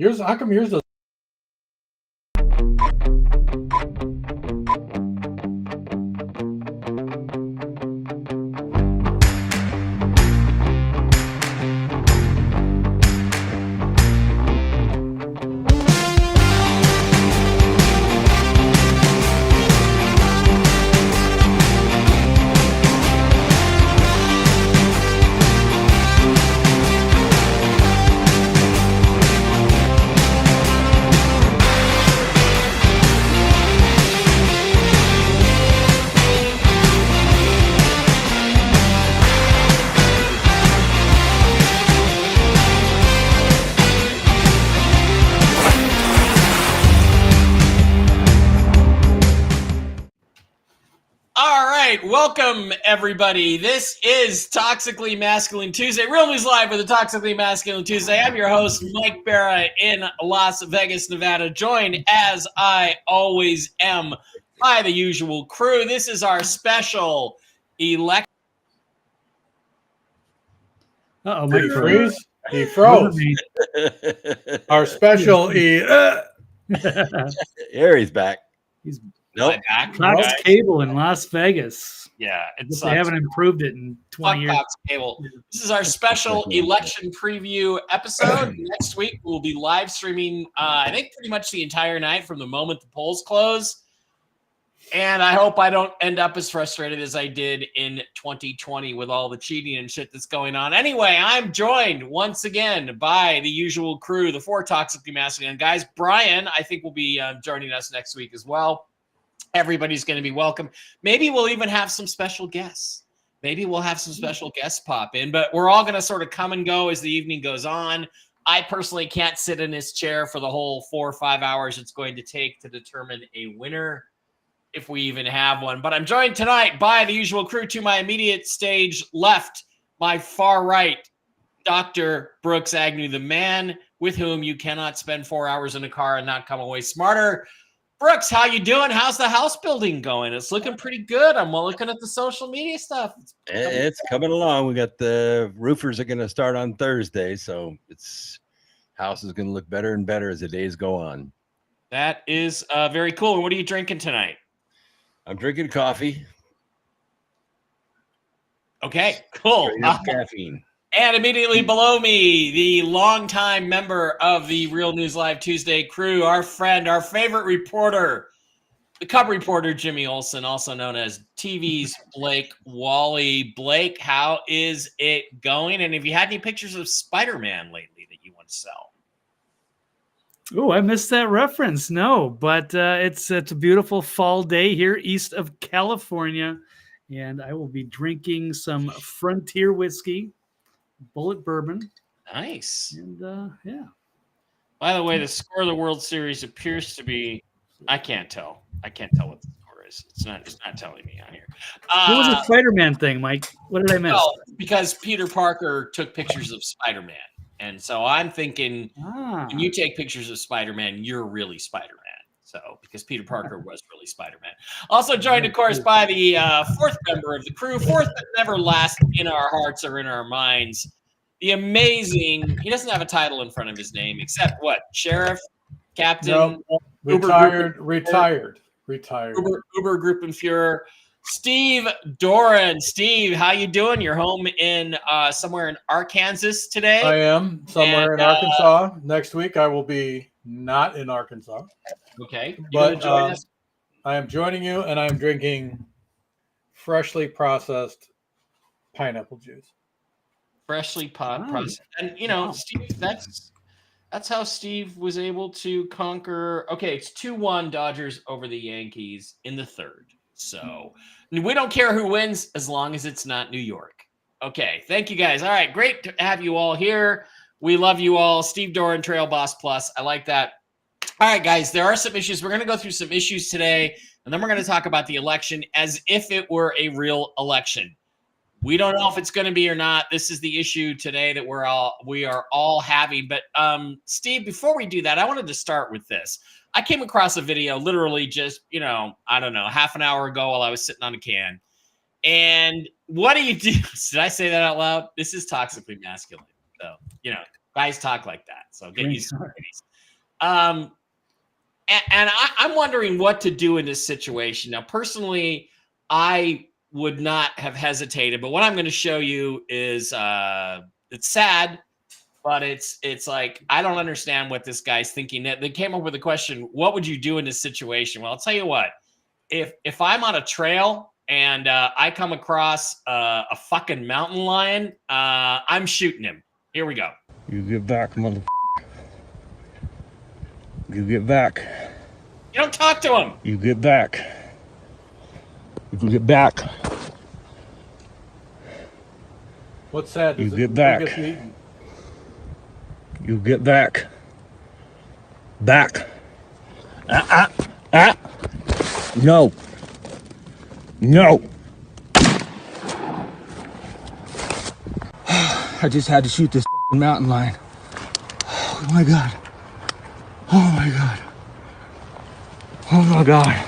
How come yours doesn't? Welcome, everybody. This is Toxically Masculine Tuesday, Real News Live with the Toxically Masculine Tuesday. I'm your host, Mike Barra, in Las Vegas, Nevada, joined, as I always am, by the usual crew. This is our special election. Uh-oh, Mike freeze? He froze. Our special Here he's back. He's nope. Back. Cox Cable in Las Vegas. Yeah, they haven't improved it in 20 years. Cox Cable. This is our special election preview episode. Next week we'll be live streaming, I think, pretty much the entire night from the moment the polls close. And I hope I don't end up as frustrated as I did in 2020 with all the cheating and shit that's going on. Anyway, I'm joined once again by the usual crew, the four Toxically Masculine guys. Brian, I think, will be joining us next week as well. Everybody's going to be welcome. Maybe we'll even have some special guests. Maybe we'll have some special guests pop in, but we're all going to sort of come and go as the evening goes on. I personally can't sit in this chair for the whole 4 or 5 hours it's going to take to determine a winner, if we even have one. But I'm joined tonight by the usual crew. To my immediate stage left, my far right, Dr. Brooks Agnew, the man with whom you cannot spend 4 hours in a car and not come away smarter. Brooks, how you doing? How's the house building going? It's looking pretty good. I'm looking at the social media stuff. It's coming along. We got the roofers are going to start on Thursday, so house is going to look better and better as the days go on. That is very cool. And what are you drinking tonight? I'm drinking coffee. Okay, cool. Caffeine. And immediately below me, the longtime member of the Real News Live Tuesday crew, our friend, our favorite reporter, the Cub reporter, Jimmy Olsen, also known as TV's Blake Wally. Blake, how is it going? And have you had any pictures of Spider-Man lately that you want to sell? Oh, I missed that reference. No, but it's a beautiful fall day here east of California, and I will be drinking some Frontier whiskey, Bullet bourbon. Nice. And yeah. By the way, the score of the World Series appears to be, I can't tell what the score is. It's not telling me on here. What was the Spider-Man thing, Mike? What did I miss? Well, because Peter Parker took pictures of Spider-Man. And so I'm thinking when you take pictures of Spider-Man, you're really Spider-Man. So because Peter Parker was really Spider-Man. Also joined, of course, by the fourth member of the crew, fourth but never last in our hearts or in our minds, the amazing, he doesn't have a title in front of his name, except what? Sheriff? Captain? No, retired. Uber Gruppenführer. Steve Doran. Steve, how you doing? You're home in somewhere in Arkansas today? I am somewhere in Arkansas. Next week I will be not in Arkansas. Okay. But I am joining you, and I'm drinking freshly processed pineapple juice. Freshly processed. And, you know, Steve, that's how Steve was able to conquer. Okay, it's 2-1 Dodgers over the Yankees in the third. So we don't care who wins as long as it's not New York. Okay, thank you guys. All right, great to have you all here. We love you all. Steve Doran, Trail Boss Plus. I like that. All right, guys, there are some issues. We're going to go through some issues today, and then we're going to talk about the election as if it were a real election. We don't know if it's going to be or not. This is the issue today that we are all having. But Steve, before we do that, I wanted to start with this. I came across a video literally just, I don't know, half an hour ago while I was sitting on a can. And what do you do? Did I say that out loud? This is Toxically Masculine. So, guys talk like that. So get used to it. And I'm wondering what to do in this situation. Now, personally, I would not have hesitated, but what I'm going to show you is it's sad, but it's like I don't understand what this guy's thinking. They came up with a question: what would you do in this situation? Well, I'll tell you what. If I'm on a trail and I come across a fucking mountain lion, I'm shooting him. Here we go. You get back, motherfucker. You get back. You don't talk to him. You get back. You get back. What's sad? You Does get it back. get eaten? You get back. Back. No. No. I just had to shoot this mountain lion. Oh my God. Oh my God. Oh my God.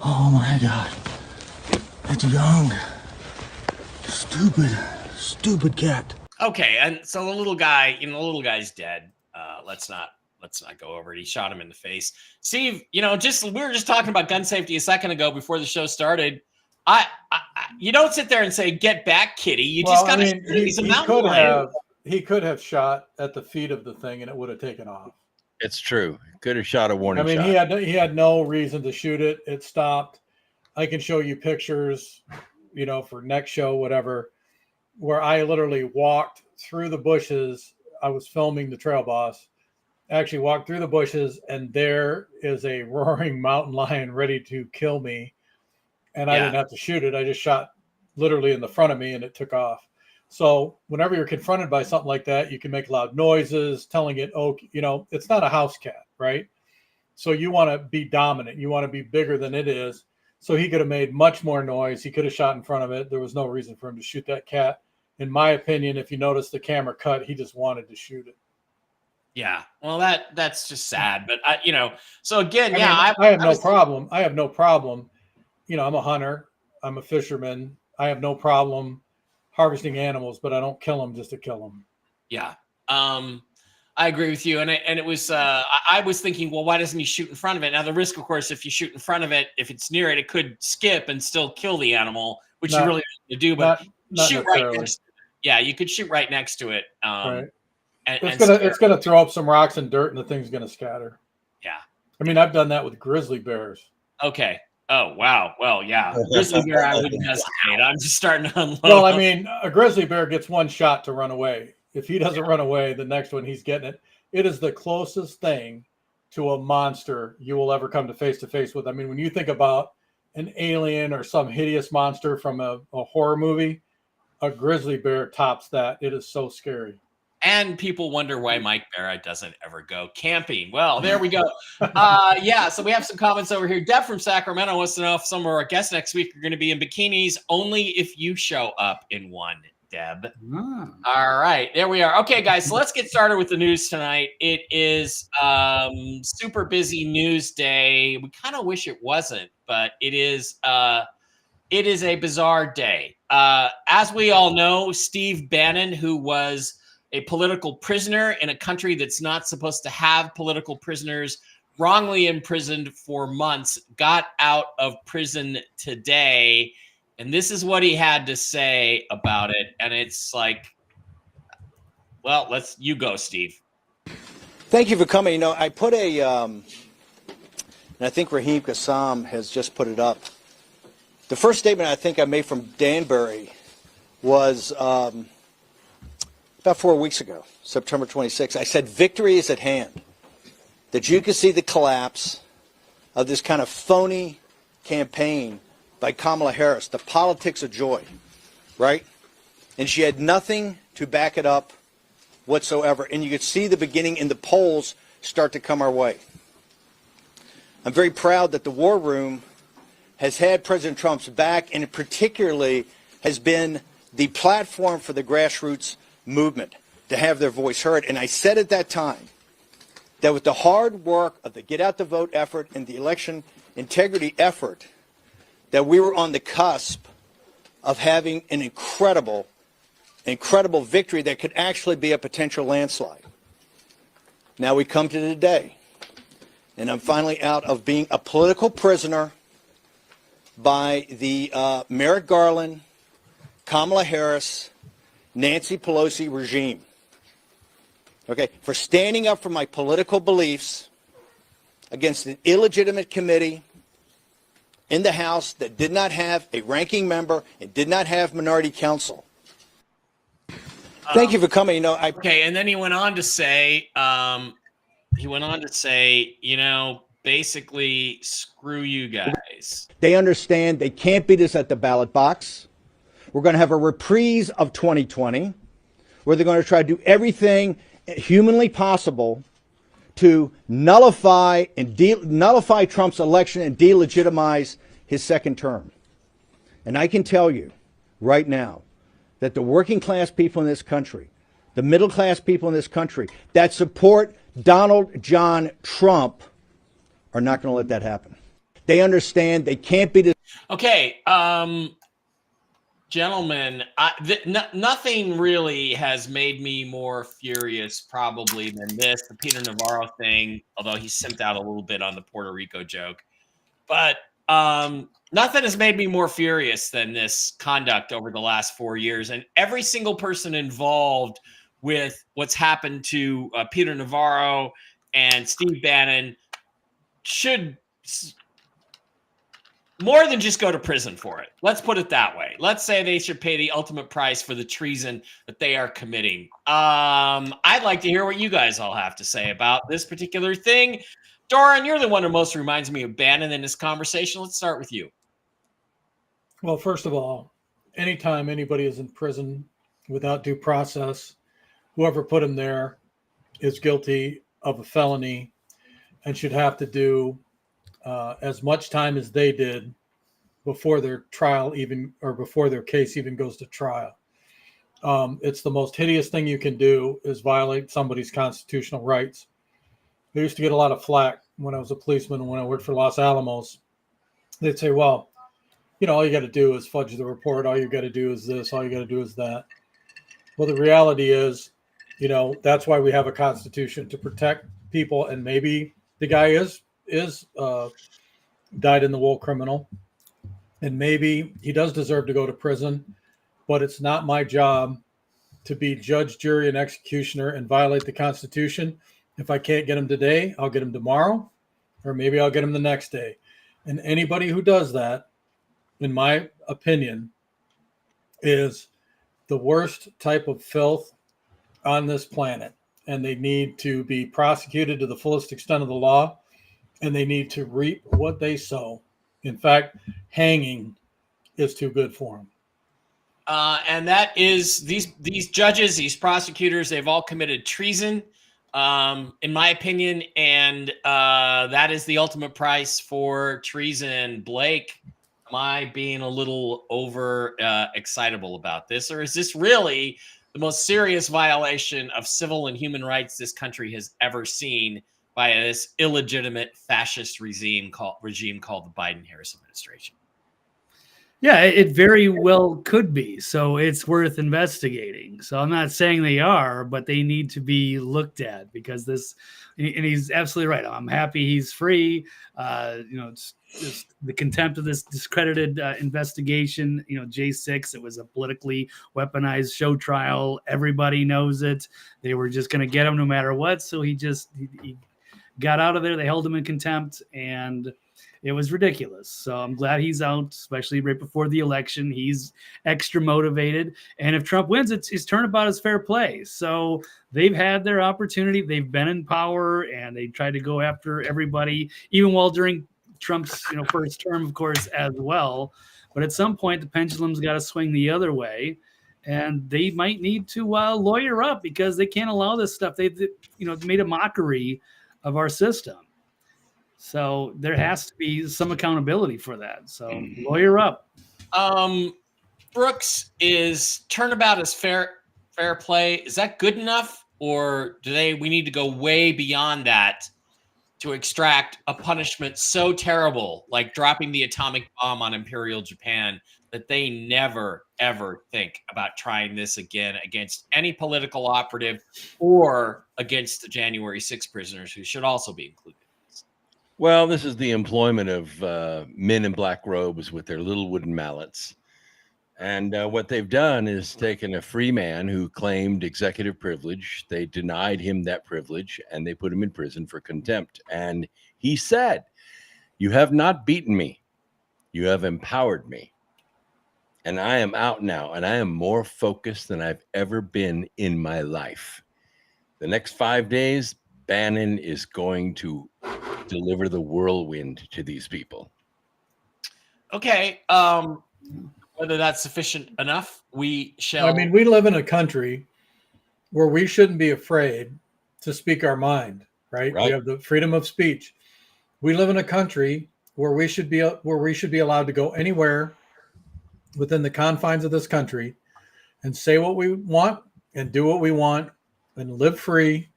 Oh my God. It's young. Stupid cat. Okay, and so the little guy, the little guy's dead. Let's not go over it. He shot him in the face. Steve, we were just talking about gun safety a second ago before the show started. You don't sit there and say, "Get back, kitty." You just got to. He's a mountain lion. He could have shot at the feet of the thing, and it would have taken off. It's true. Could have shot a warning shot. He had no reason to shoot it. It stopped. I can show you pictures, for next show, whatever, where I literally walked through the bushes. I was filming the trail boss. I actually walked through the bushes, and there is a roaring mountain lion ready to kill me. And I didn't have to shoot it. I just shot literally in the front of me, and it took off. So whenever you're confronted by something like that, you can make loud noises, telling it, it's not a house cat, right? So you want to be dominant. You want to be bigger than it is. So he could have made much more noise. He could have shot in front of it. There was no reason for him to shoot that cat. In my opinion, if you notice the camera cut, he just wanted to shoot it. Yeah. Well, that's just sad. But, so again, I have no problem. I have no problem. I'm a hunter. I'm a fisherman. I have no problem harvesting animals, but I don't kill them just to kill them. Yeah. I agree with you. And it was, I was thinking, well, why doesn't he shoot in front of it? Now the risk, of course, if you shoot in front of it, if it's near it, it could skip and still kill the animal, which you really don't want to do, but not shoot right next to it. Yeah. You could shoot right next to it. Right. It's going to throw up some rocks and dirt and the thing's going to scatter. Yeah. I've done that with grizzly bears. Okay. Oh, wow. Well, yeah. Grizzly bear, I wouldn't hesitate. I'm just starting to unload. Well, a grizzly bear gets one shot to run away. If he doesn't run away, the next one, he's getting it. It is the closest thing to a monster you will ever come to face with. When you think about an alien or some hideous monster from a horror movie, a grizzly bear tops that. It is so scary. And people wonder why Mike Barra doesn't ever go camping. Well, there we go. So we have some comments over here. Deb from Sacramento wants to know if some of our guests next week are going to be in bikinis. Only if you show up in one, Deb. All right, there we are. Okay, guys, so let's get started with the news tonight. It is super busy news day. We kind of wish it wasn't, but it is a bizarre day. As we all know, Steve Bannon, who was a political prisoner in a country that's not supposed to have political prisoners, wrongly imprisoned for months, got out of prison today. And this is what he had to say about it. And it's like, well, you go, Steve. Thank you for coming. I put and I think Raheem Kassam has just put it up. The first statement I think I made from Danbury was about 4 weeks ago, September 26th. I said, victory is at hand. That you can see the collapse of this kind of phony campaign by Kamala Harris, the politics of joy, right? And she had nothing to back it up whatsoever. And you could see the beginning in the polls start to come our way. I'm very proud that the War Room has had President Trump's back, and it particularly has been the platform for the grassroots movement to have their voice heard. And I said at that time that with the hard work of the Get Out the Vote effort and the election integrity effort, that we were on the cusp of having an incredible incredible victory that could actually be a potential landslide. Now we come to today, and I'm finally out of being a political prisoner by the Merrick Garland, Kamala Harris, Nancy Pelosi regime. Okay, for standing up for my political beliefs against an illegitimate committee in the House that did not have a ranking member and did not have minority counsel. Thank you for coming. Okay, and then he went on to say, basically, screw you guys. They understand they can't beat us at the ballot box. We're going to have a reprise of 2020 where they're going to try to do everything humanly possible to nullify Trump's election and delegitimize his second term. And I can tell you right now that the working class people in this country, the middle class people in this country that support Donald John Trump are not going to let that happen. They understand they can't be. Okay, gentlemen, nothing really has made me more furious probably than this, the Peter Navarro thing, although he simped out a little bit on the Puerto Rico joke. But nothing has made me more furious than this conduct over the last 4 years. And every single person involved with what's happened to Peter Navarro and Steve Bannon should more than just go to prison for it. Let's put it that way. Let's say they should pay the ultimate price for the treason that they are committing. I'd like to hear what you guys all have to say about this particular thing. Doran, you're the one who most reminds me of Bannon in this conversation. Let's start with you. Well, first of all, anytime anybody is in prison without due process, whoever put him there is guilty of a felony and should have to do as much time as they did before their trial before their case even goes to trial. It's the most hideous thing you can do is violate somebody's constitutional rights. I used to get a lot of flack when I was a policeman and when I worked for Los Alamos. They'd say, well, all you got to do is fudge the report. All you got to do is this. All you got to do is that. Well, the reality is, that's why we have a constitution, to protect people. And maybe the guy is dyed in the wool criminal, and maybe he does deserve to go to prison, but it's not my job to be judge, jury, and executioner and violate the Constitution. If I can't get him today, I'll get him tomorrow, or maybe I'll get him the next day. And anybody who does that, in my opinion, is the worst type of filth on this planet. And they need to be prosecuted to the fullest extent of the law, and they need to reap what they sow. In fact, hanging is too good for them. And that is these judges, these prosecutors, they've all committed treason, in my opinion, and that is the ultimate price for treason. Blake, am I being a little excitable about this, or is this really the most serious violation of civil and human rights this country has ever seen by this illegitimate fascist regime called the Biden-Harris administration? Yeah, it very well could be. So it's worth investigating. So I'm not saying they are, but they need to be looked at, because this, and he's absolutely right. I'm happy he's free. It's just the contempt of this discredited investigation. J6, it was a politically weaponized show trial. Everybody knows it. They were just going to get him no matter what. So he got out of there. They held him in contempt, and it was ridiculous. So I'm glad he's out, especially right before the election. He's extra motivated. And if Trump wins, it's turnabout is fair play. So they've had their opportunity. They've been in power, and they tried to go after everybody, even while during Trump's first term, of course, as well. But at some point, the pendulum's got to swing the other way. And they might need to lawyer up, because they can't allow this stuff. They've made a mockery of our system. So there has to be some accountability for that. So lawyer up. Brooks, is turnabout as fair play? Is that good enough, or we need to go way beyond that to extract a punishment so terrible, like dropping the atomic bomb on Imperial Japan, that they never ever think about trying this again against any political operative or against the January 6 prisoners who should also be included. Well, this is the employment of men in black robes with their little wooden mallets. And what they've done is taken a free man who claimed executive privilege. They denied him that privilege and they put him in prison for contempt. And he said, "You have not beaten me. You have empowered me. And I am out now, and I am more focused than I've ever been in my life." The next 5 days, Bannon is going to deliver the whirlwind to these people. Okay. Whether that's sufficient enough, we shall. I mean, we live in a country where we shouldn't be afraid to speak our mind, right? We have the freedom of speech. We live in a country where we should be allowed to go anywhere within the confines of this country and say what we want and do what we want and live free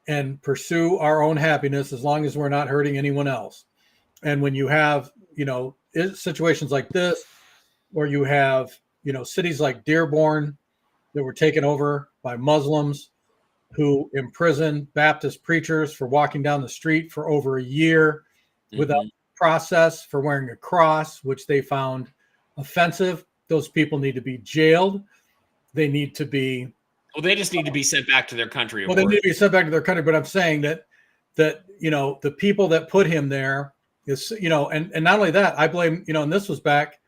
and pursue our own happiness as long as we're not hurting anyone else. And when you have, situations like this, or you have, cities like Dearborn that were taken over by Muslims who imprisoned Baptist preachers for walking down the street for over a year without process, for wearing a cross, which they found offensive. Those people need to be jailed. They need to be. Well, they just need to be sent back to their country. Well, they need to be sent back to their country. But I'm saying that the people that put him there is, and not only that, I blame, and this was back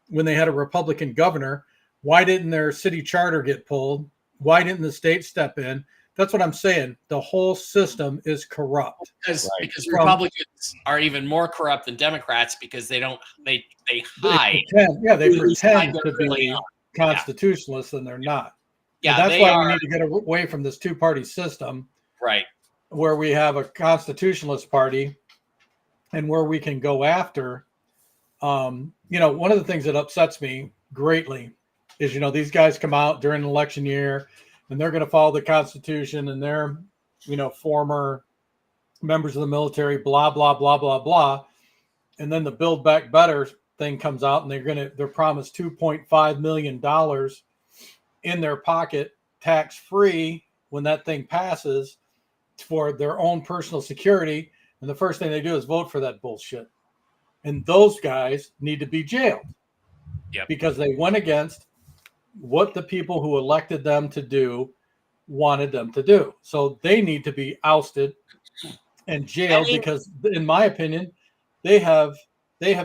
when they had a Republican governor. Why didn't their city charter get pulled? Why didn't the state step in? That's what I'm saying. The whole system is corrupt. Because Republicans are even more corrupt than Democrats because they hide. They pretend to be constitutionalists and they're not. Yeah, and that's why we need to get away from this two-party system. Right. Where we have a constitutionalist party and where we can go after, one of the things that upsets me greatly is, these guys come out during an election year and they're going to follow the Constitution and they're, former members of the military, blah, blah, blah, blah, blah. And then the Build Back Better thing comes out and they're promised $2.5 million in their pocket, tax-free, when that thing passes for their own personal security. And the first thing they do is vote for that bullshit. And those guys need to be jailed because they went against what the people who elected them to do wanted them to do. So they need to be ousted and jailed because, in my opinion, they have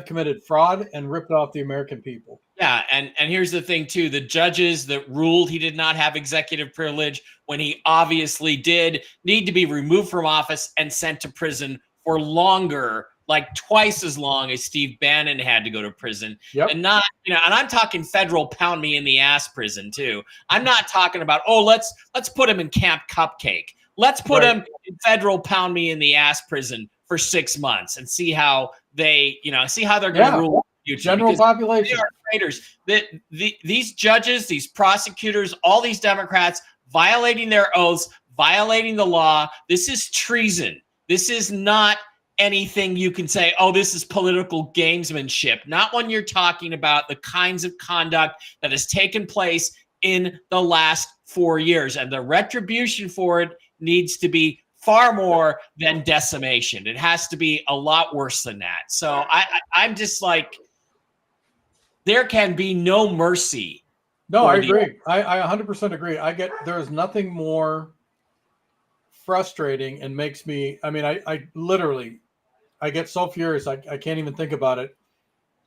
committed fraud and ripped off the American people. Yeah, and here's the thing, too. The judges that ruled he did not have executive privilege when he obviously did need to be removed from office and sent to prison for longer, like twice as long as Steve Bannon had to go to prison. And not, and I'm talking federal pound me in the ass prison, too. I'm not talking about, let's put him in Camp Cupcake. Let's put him in federal pound me in the ass prison for 6 months and see how they're going to rule. General population. They are traitors. These judges, these prosecutors, all these Democrats violating their oaths, violating the law. This is treason. This is not anything you can say, this is political gamesmanship. Not when you're talking about the kinds of conduct that has taken place in the last 4 years. And the retribution for it needs to be far more than decimation. It has to be a lot worse than that. So I'm just like, there can be no mercy. No, I agree. I 100% agree. There is nothing more frustrating and makes me, I literally get so furious. I can't even think about it,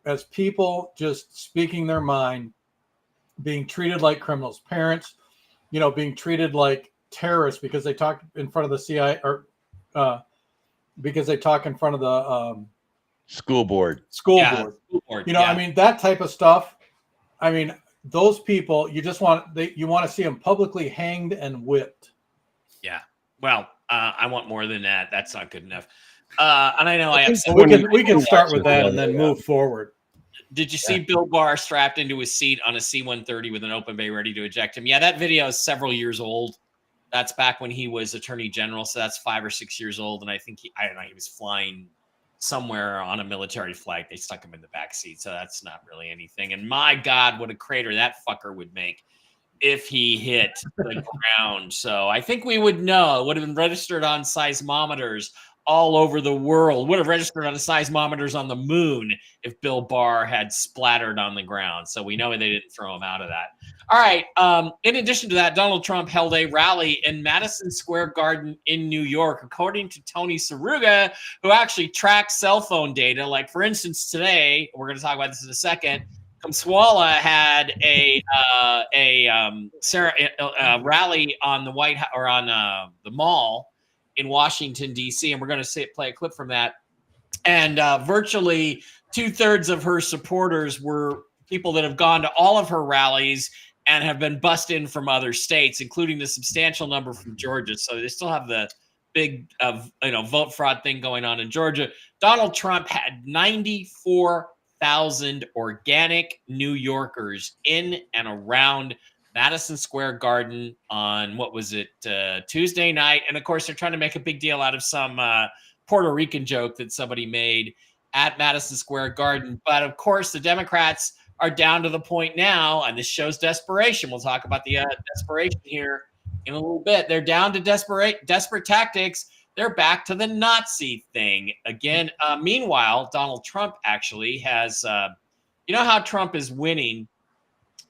as people just speaking their mind, being treated like criminals, parents, being treated like terrorists because they talk in front of the CIA or because they talk in front of the school board. That type of stuff. Those people, you want to see them publicly hanged and whipped. Yeah. Well, I want more than that. That's not good enough. And I know we can start with that and then move forward. Did you see Bill Barr strapped into his seat on a C-130 with an open bay ready to eject him? Yeah, that video is several years old. That's back when he was Attorney General, so that's 5 or 6 years old. And I think he was flying somewhere on a military flag. They stuck him in the back seat, so that's not really anything. And my God, what a crater that fucker would make if he hit the ground. So I think we would know. It would have been registered on seismometers all over the world. Would have registered on the seismometers on the moon if Bill Barr had splattered on the ground. So we know they didn't throw him out of that. All right. In addition to that, Donald Trump held a rally in Madison Square Garden in New York, according to Tony Saruga, who actually tracks cell phone data. Like, for instance, today, we're going to talk about this in a second, Kamala had a rally on the White House, or on the mall in Washington, D.C., and we're going to play a clip from that. And virtually 2/3 of her supporters were people that have gone to all of her rallies and have been bussed in from other states, including the substantial number from Georgia. So they still have the big vote fraud thing going on in Georgia. Donald Trump had 94,000 organic New Yorkers in and around Madison Square Garden on, what was it, Tuesday night. And of course, they're trying to make a big deal out of some Puerto Rican joke that somebody made at Madison Square Garden. But of course, the Democrats are down to the point now, and this shows desperation. We'll talk about the desperation here in a little bit. They're down to desperate tactics. They're back to the Nazi thing again. Meanwhile, Donald Trump actually has, you know how Trump is winning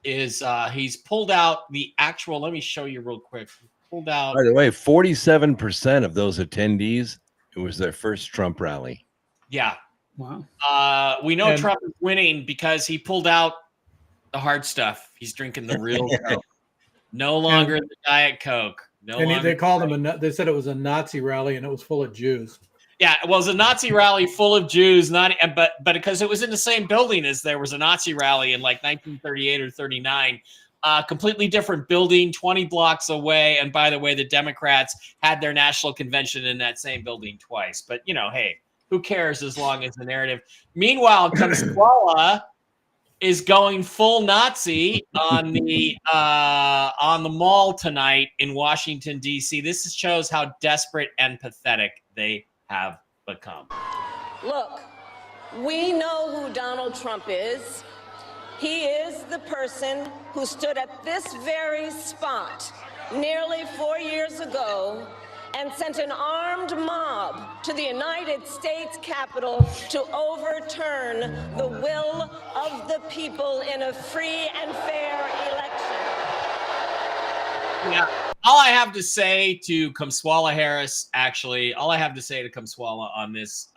is he's pulled out the actual, let me show you real quick. Pulled out. By the way, 47% of those attendees, it was their first Trump rally. Yeah. Wow. We know Trump is winning because he pulled out the hard stuff. He's drinking the real Coke. No longer the Diet Coke. They called him they said it was a Nazi rally and it was full of Jews. Yeah, it was a Nazi rally full of Jews, but because it was in the same building as there was a Nazi rally in like 1938 or 39. Completely different building, 20 blocks away. And by the way, the Democrats had their national convention in that same building twice. But, hey, who cares as long as the narrative. Meanwhile, Kamala is going full Nazi on the mall tonight in Washington, D.C. This shows how desperate and pathetic they have become. Look, we know who Donald Trump is. He is the person who stood at this very spot nearly 4 years ago and sent an armed mob to the United States Capitol to overturn the will of the people in a free and fair election. Yeah. All I have to say to Kamala Harris, actually, all I have to say to Kamala on this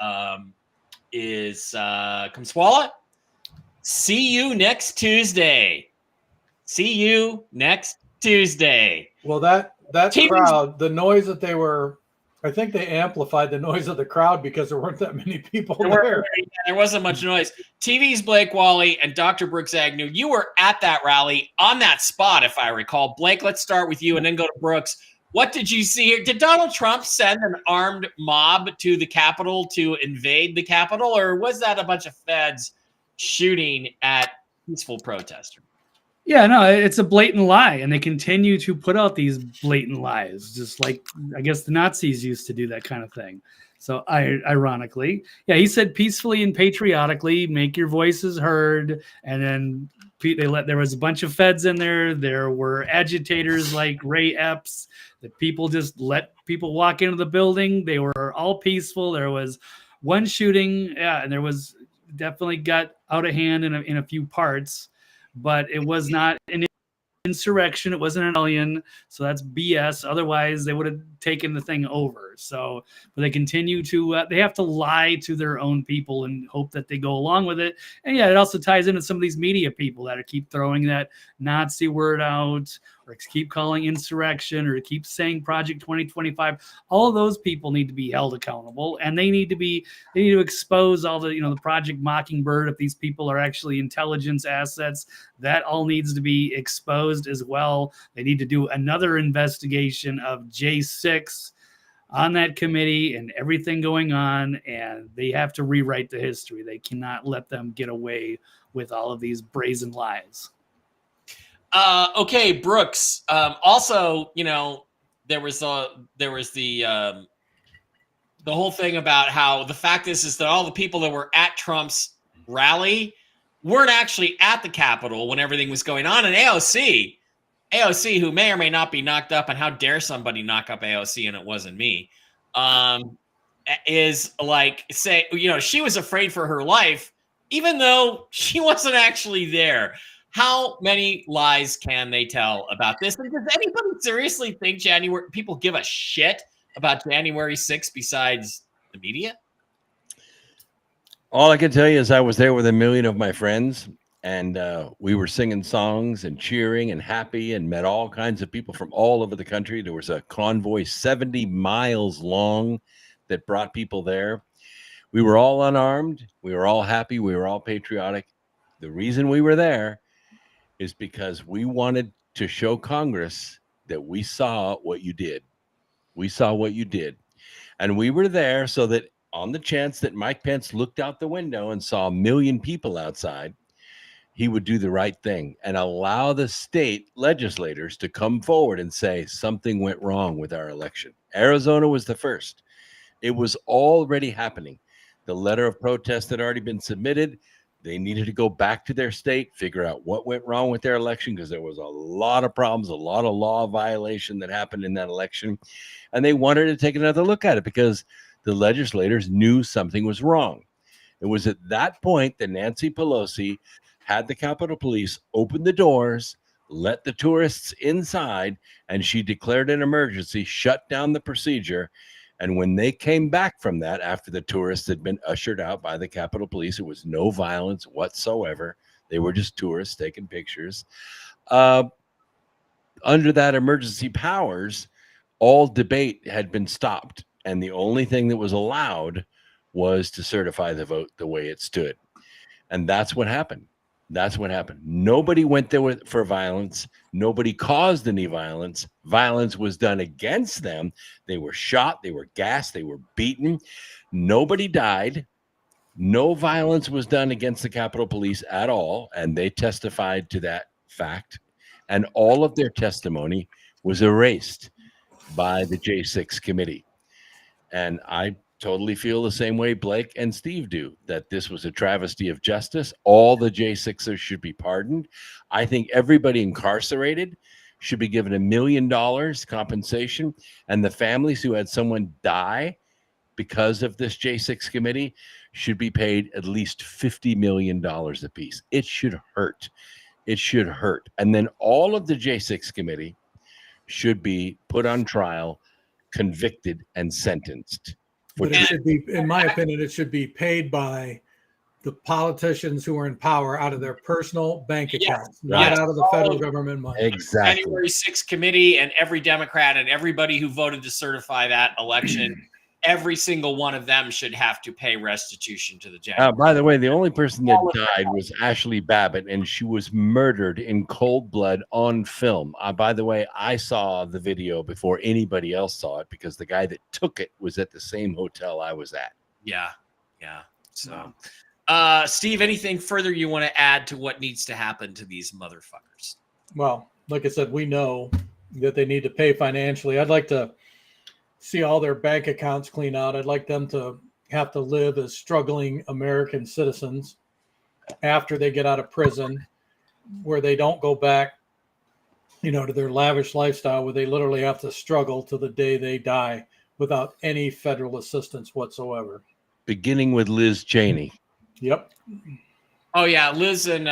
is, Kamala, see you next Tuesday. See you next Tuesday. Well, that crowd, the noise that they were, I think they amplified the noise of the crowd because there weren't that many people there. There wasn't much noise. TV's Blake Wally and Dr. Brooks Agnew, you were at that rally on that spot, if I recall. Blake, let's start with you and then go to Brooks. What did you see here? Did Donald Trump send an armed mob to the Capitol to invade the Capitol, or was that a bunch of feds shooting at peaceful protesters? Yeah, no, it's a blatant lie, and they continue to put out these blatant lies, just like I guess the Nazis used to do that kind of thing. So, ironically, yeah, he said peacefully and patriotically, make your voices heard, and then there was a bunch of feds in there. There were agitators like Ray Epps. That people just let people walk into the building. They were all peaceful. There was one shooting, yeah, and there was definitely got out of hand in a few parts. But it was not an insurrection. It wasn't an rebellion. So that's BS. Otherwise, they would have taken the thing over. So, but they continue to, they have to lie to their own people and hope that they go along with it. And yeah, it also ties into some of these media people that keep throwing that Nazi word out, or keep calling insurrection, or keep saying Project 2025. All of those people need to be held accountable, and they need to expose all the, the Project Mockingbird. If these people are actually intelligence assets, that all needs to be exposed as well. They need to do another investigation of J6 on that committee and everything going on, and they have to rewrite the history. They cannot let them get away with all of these brazen lies. Okay, Brooks. Also, there was the the whole thing about how the fact is that all the people that were at Trump's rally weren't actually at the Capitol when everything was going on. And AOC, who may or may not be knocked up, and how dare somebody knock up AOC and it wasn't me, is like, say, she was afraid for her life, even though she wasn't actually there. How many lies can they tell about this? And does anybody seriously think people give a shit about January 6th besides the media? All I can tell you is I was there with a million of my friends, and we were singing songs and cheering and happy, and met all kinds of people from all over the country. There was a convoy 70 miles long that brought people there. We were all unarmed. We were all happy. We were all patriotic. The reason we were there is because we wanted to show Congress that we saw what you did. We saw what you did. And we were there so that on the chance that Mike Pence looked out the window and saw 1 million people outside, he would do the right thing and allow the state legislators to come forward and say something went wrong with our election. Arizona was the first. It was already happening. The letter of protest had already been submitted. They needed to go back to their state, figure out what went wrong with their election, because there was a lot of problems, a lot of law violation that happened in that election. And they wanted to take another look at it because the legislators knew something was wrong. It was at that point that Nancy Pelosi had the Capitol Police open the doors, let the tourists inside, and she declared an emergency, shut down the procedure. And when they came back from that, after the tourists had been ushered out by the Capitol Police, it was no violence whatsoever. They were just tourists taking pictures. Under that emergency powers, all debate had been stopped. And the only thing that was allowed was to certify the vote the way it stood. And that's what happened. That's what happened. Nobody went there for violence. Nobody caused any violence. Violence was done against them. They were shot. They were gassed. They were beaten. Nobody died. No violence was done against the Capitol Police at all. And they testified to that fact. And all of their testimony was erased by the J6 committee. And I totally feel the same way Blake and Steve do, that this was a travesty of justice. All the J6ers should be pardoned. I think everybody incarcerated should be given $1 million compensation. And the families who had someone die because of this J6 committee should be paid at least $50 million apiece. It should hurt. It should hurt. And then all of the J6 committee should be put on trial, convicted, and sentenced. But it should be, in my opinion, it should be paid by the politicians who are in power out of their personal bank accounts, not out of the federal government money. Exactly. January 6th committee and every Democrat and everybody who voted to certify that election, every single one of them should have to pay restitution to the January. By the way, the only person that died was Ashley Babbitt, and she was murdered in cold blood on film. By the way, I saw the video before anybody else saw it because the guy that took it was at the same hotel I was at. Yeah. So, Steve, anything further you want to add to what needs to happen to these motherfuckers? Well, like I said, we know that they need to pay financially. I'd like to see all their bank accounts clean out. I'd like them to have to live as struggling American citizens after they get out of prison, where they don't go back, to their lavish lifestyle, where they literally have to struggle to the day they die without any federal assistance whatsoever. Beginning with Liz Cheney. Yep. Oh yeah, Liz and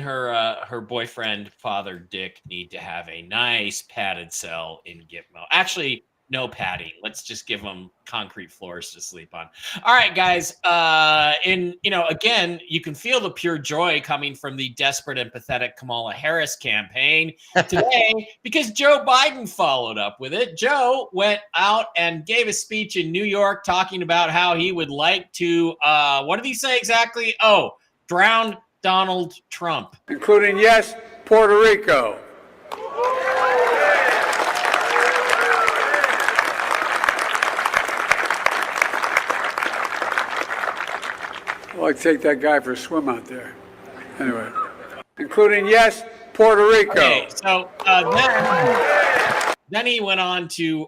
her boyfriend, Father Dick, need to have a nice padded cell in Gitmo. Actually, no padding. Let's just give them concrete floors to sleep on. All right, guys. Again, you can feel the pure joy coming from the desperate and pathetic Kamala Harris campaign today because Joe Biden followed up with it. Joe went out and gave a speech in New York talking about how he would like to, what did he say exactly? Oh, drown Donald Trump. Including, yes, Puerto Rico. I'd like to take that guy for a swim out there. Anyway, including, yes, Puerto Rico. Okay, so then he went on to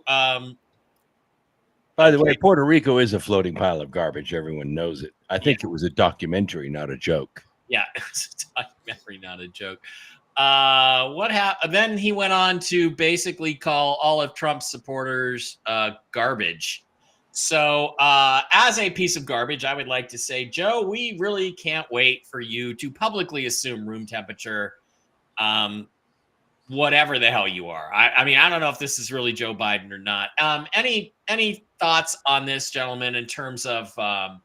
By the way, Puerto Rico is a floating pile of garbage. Everyone knows it. I think it was a documentary, not a joke. Yeah, it's a documentary, not a joke. What happened? Then he went on to basically call all of Trump's supporters garbage. So, as a piece of garbage, I would like to say, Joe, we really can't wait for you to publicly assume room temperature, whatever the hell you are. I mean, I don't know if this is really Joe Biden or not. Any thoughts on this, gentlemen, in terms of a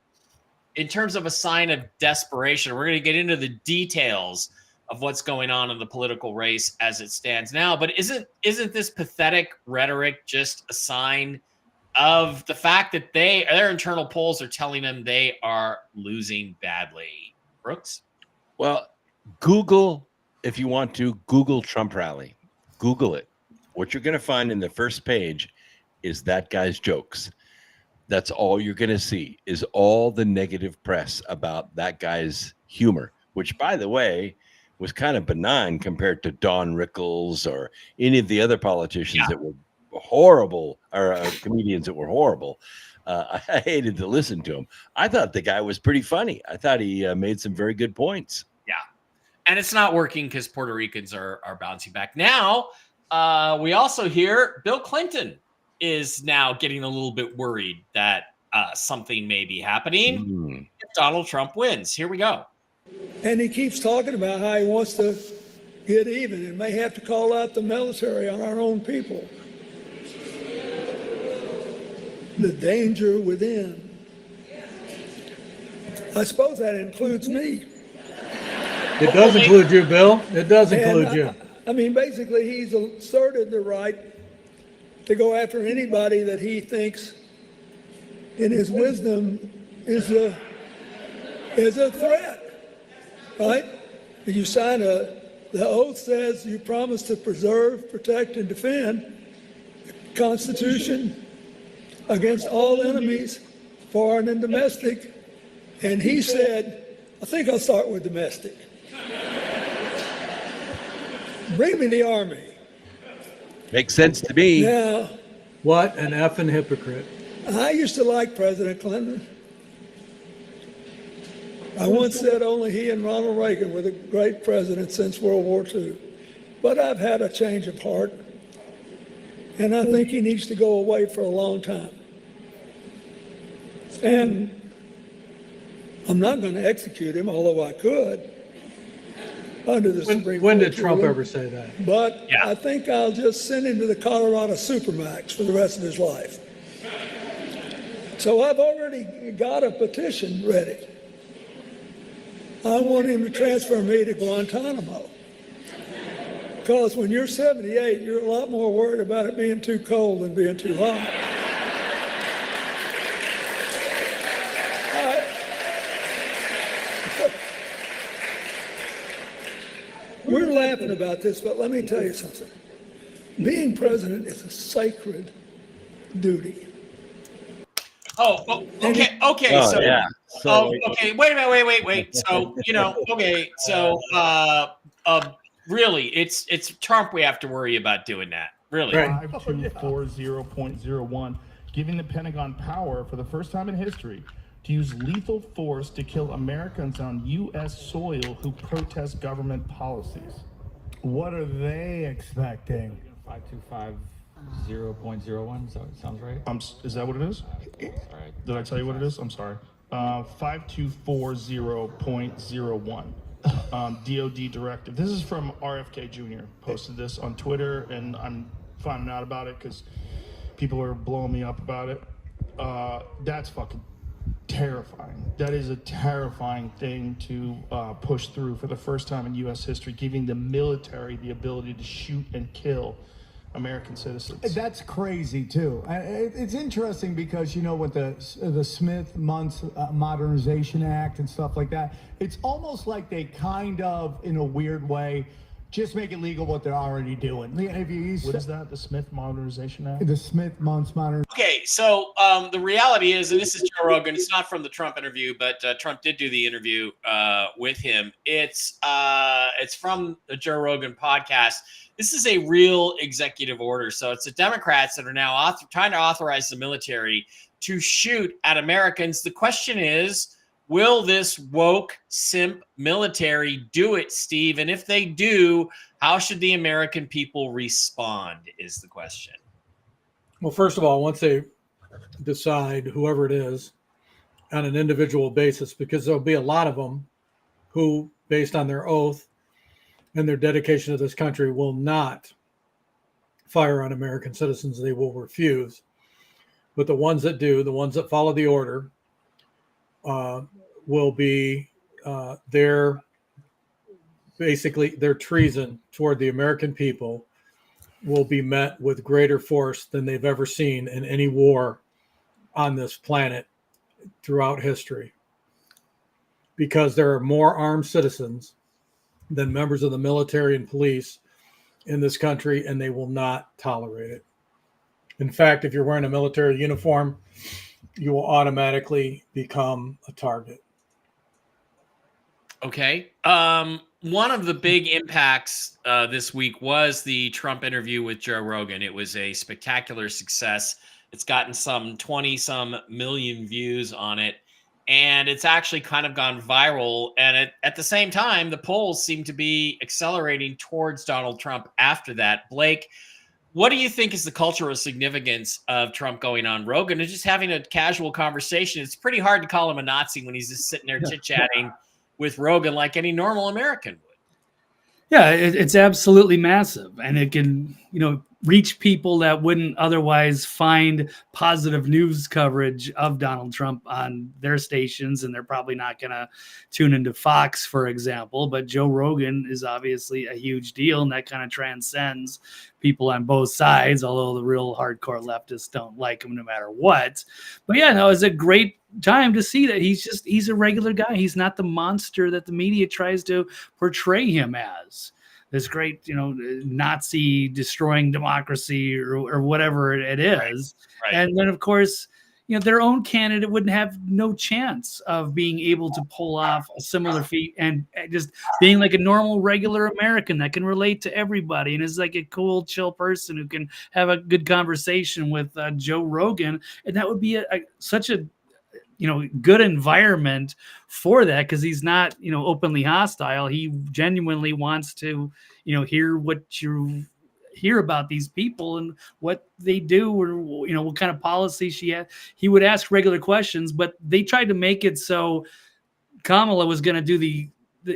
sign of desperation? We're going to get into the details of what's going on in the political race as it stands now. But isn't this pathetic rhetoric just a sign of the fact that their internal polls are telling them they are losing badly? Brooks? Well, Google, if you want to, Google Trump rally. Google it. What you're going to find in the first page is that guy's jokes. That's all you're going to see is all the negative press about that guy's humor, which, by the way, was kind of benign compared to Don Rickles or any of the other politicians that were horrible, or comedians that were horrible. I hated to listen to him. I thought the guy was pretty funny. I thought he made some very good points. Yeah. And it's not working because Puerto Ricans are bouncing back. Now, we also hear Bill Clinton is now getting a little bit worried that something may be happening if Donald Trump wins. Here we go. And he keeps talking about how he wants to get even and may have to call out the military on our own people. The danger within. I suppose that includes me. It does include you, Bill. It does include you. I mean, basically, he's asserted the right to go after anybody that he thinks, in his wisdom, is a threat. Right? You sign the oath says you promise to preserve, protect, and defend the Constitution against all enemies, foreign and domestic. And he said, I think I'll start with domestic. Bring me the army. Makes sense to me. Now, What an effing hypocrite. I used to like President Clinton. I once said only he and Ronald Reagan were the great presidents since World War II. But I've had a change of heart, and I think he needs to go away for a long time. And I'm not going to execute him, although I could, under the Supreme When Court did Trump ruling. ever say that? But I think I'll just send him to the Colorado Supermax for the rest of his life. So I've already got a petition ready. I want him to transfer me to Guantanamo. Because when you're 78, you're a lot more worried about it being too cold than being too hot. We're laughing about this, but let me tell you something. Being president is a sacred duty. Okay. Oh, So, yeah. okay. Wait a minute. Wait. So, okay. So, really, it's Trump we have to worry about doing that. Really. Right. 5240.01, giving the Pentagon power for the first time in history to use lethal force to kill Americans on U.S. soil who protest government policies. What are they expecting? 5250.01, so it sounds right. Is that what it is? Sorry. Did I tell you what it is? I'm sorry. 5240.01. DOD directive. This is from RFK Jr. Posted this on Twitter, and I'm finding out about it because people are blowing me up about it. That's fucking terrifying. That is a terrifying thing to push through for the first time in U.S. history, giving the military the ability to shoot and kill American citizens. That's crazy too. It's interesting because with the Smith-Mundt Modernization Act and stuff like that, it's almost like they kind of, in a weird way, just make it legal what they're already doing. What is that? The Smith Modernization Act? The Smith Modernization. Okay, so the reality is, and this is Joe Rogan. It's not from the Trump interview, but Trump did do the interview with him. It's from the Joe Rogan podcast. This is a real executive order. So it's the Democrats that are now trying to authorize the military to shoot at Americans. The question is, will this woke simp military do it, Steve? And if they do, how should the American people respond is the question. Well, first of all, once they decide, whoever it is, on an individual basis, because there'll be a lot of them who, based on their oath and their dedication to this country, will not fire on American citizens. They will refuse. But the ones that do, the ones that follow the order, will be their treason toward the American people will be met with greater force than they've ever seen in any war on this planet throughout history. Because there are more armed citizens than members of the military and police in this country, and they will not tolerate it. In fact, if you're wearing a military uniform, you will automatically become a target. Okay. One of the big impacts this week was the Trump interview with Joe Rogan. It was a spectacular success. It's gotten some 20-some million views on it, and it's actually kind of gone viral. And at the same time, the polls seem to be accelerating towards Donald Trump after that. Blake, what do you think is the cultural significance of Trump going on Rogan and just having a casual conversation? It's pretty hard to call him a Nazi when he's just sitting there chit-chatting with Rogan like any normal American would. Yeah, it's absolutely massive. And it can, reach people that wouldn't otherwise find positive news coverage of Donald Trump on their stations. And they're probably not going to tune into Fox, for example. But Joe Rogan is obviously a huge deal, and that kind of transcends people on both sides, although the real hardcore leftists don't like him no matter what. But yeah, no, it's a great time to see that he's a regular guy. He's not the monster that the media tries to portray him as. This great, Nazi destroying democracy or whatever it is. Right. And then, of course, their own candidate wouldn't have no chance of being able to pull off a similar feat and just being like a normal, regular American that can relate to everybody and is like a cool, chill person who can have a good conversation with Joe Rogan. And that would be such a good environment for that, because he's not, openly hostile. He genuinely wants to, hear what you hear about these people and what they do, or, what kind of policy she had. He would ask regular questions, but they tried to make it so Kamala was going to do the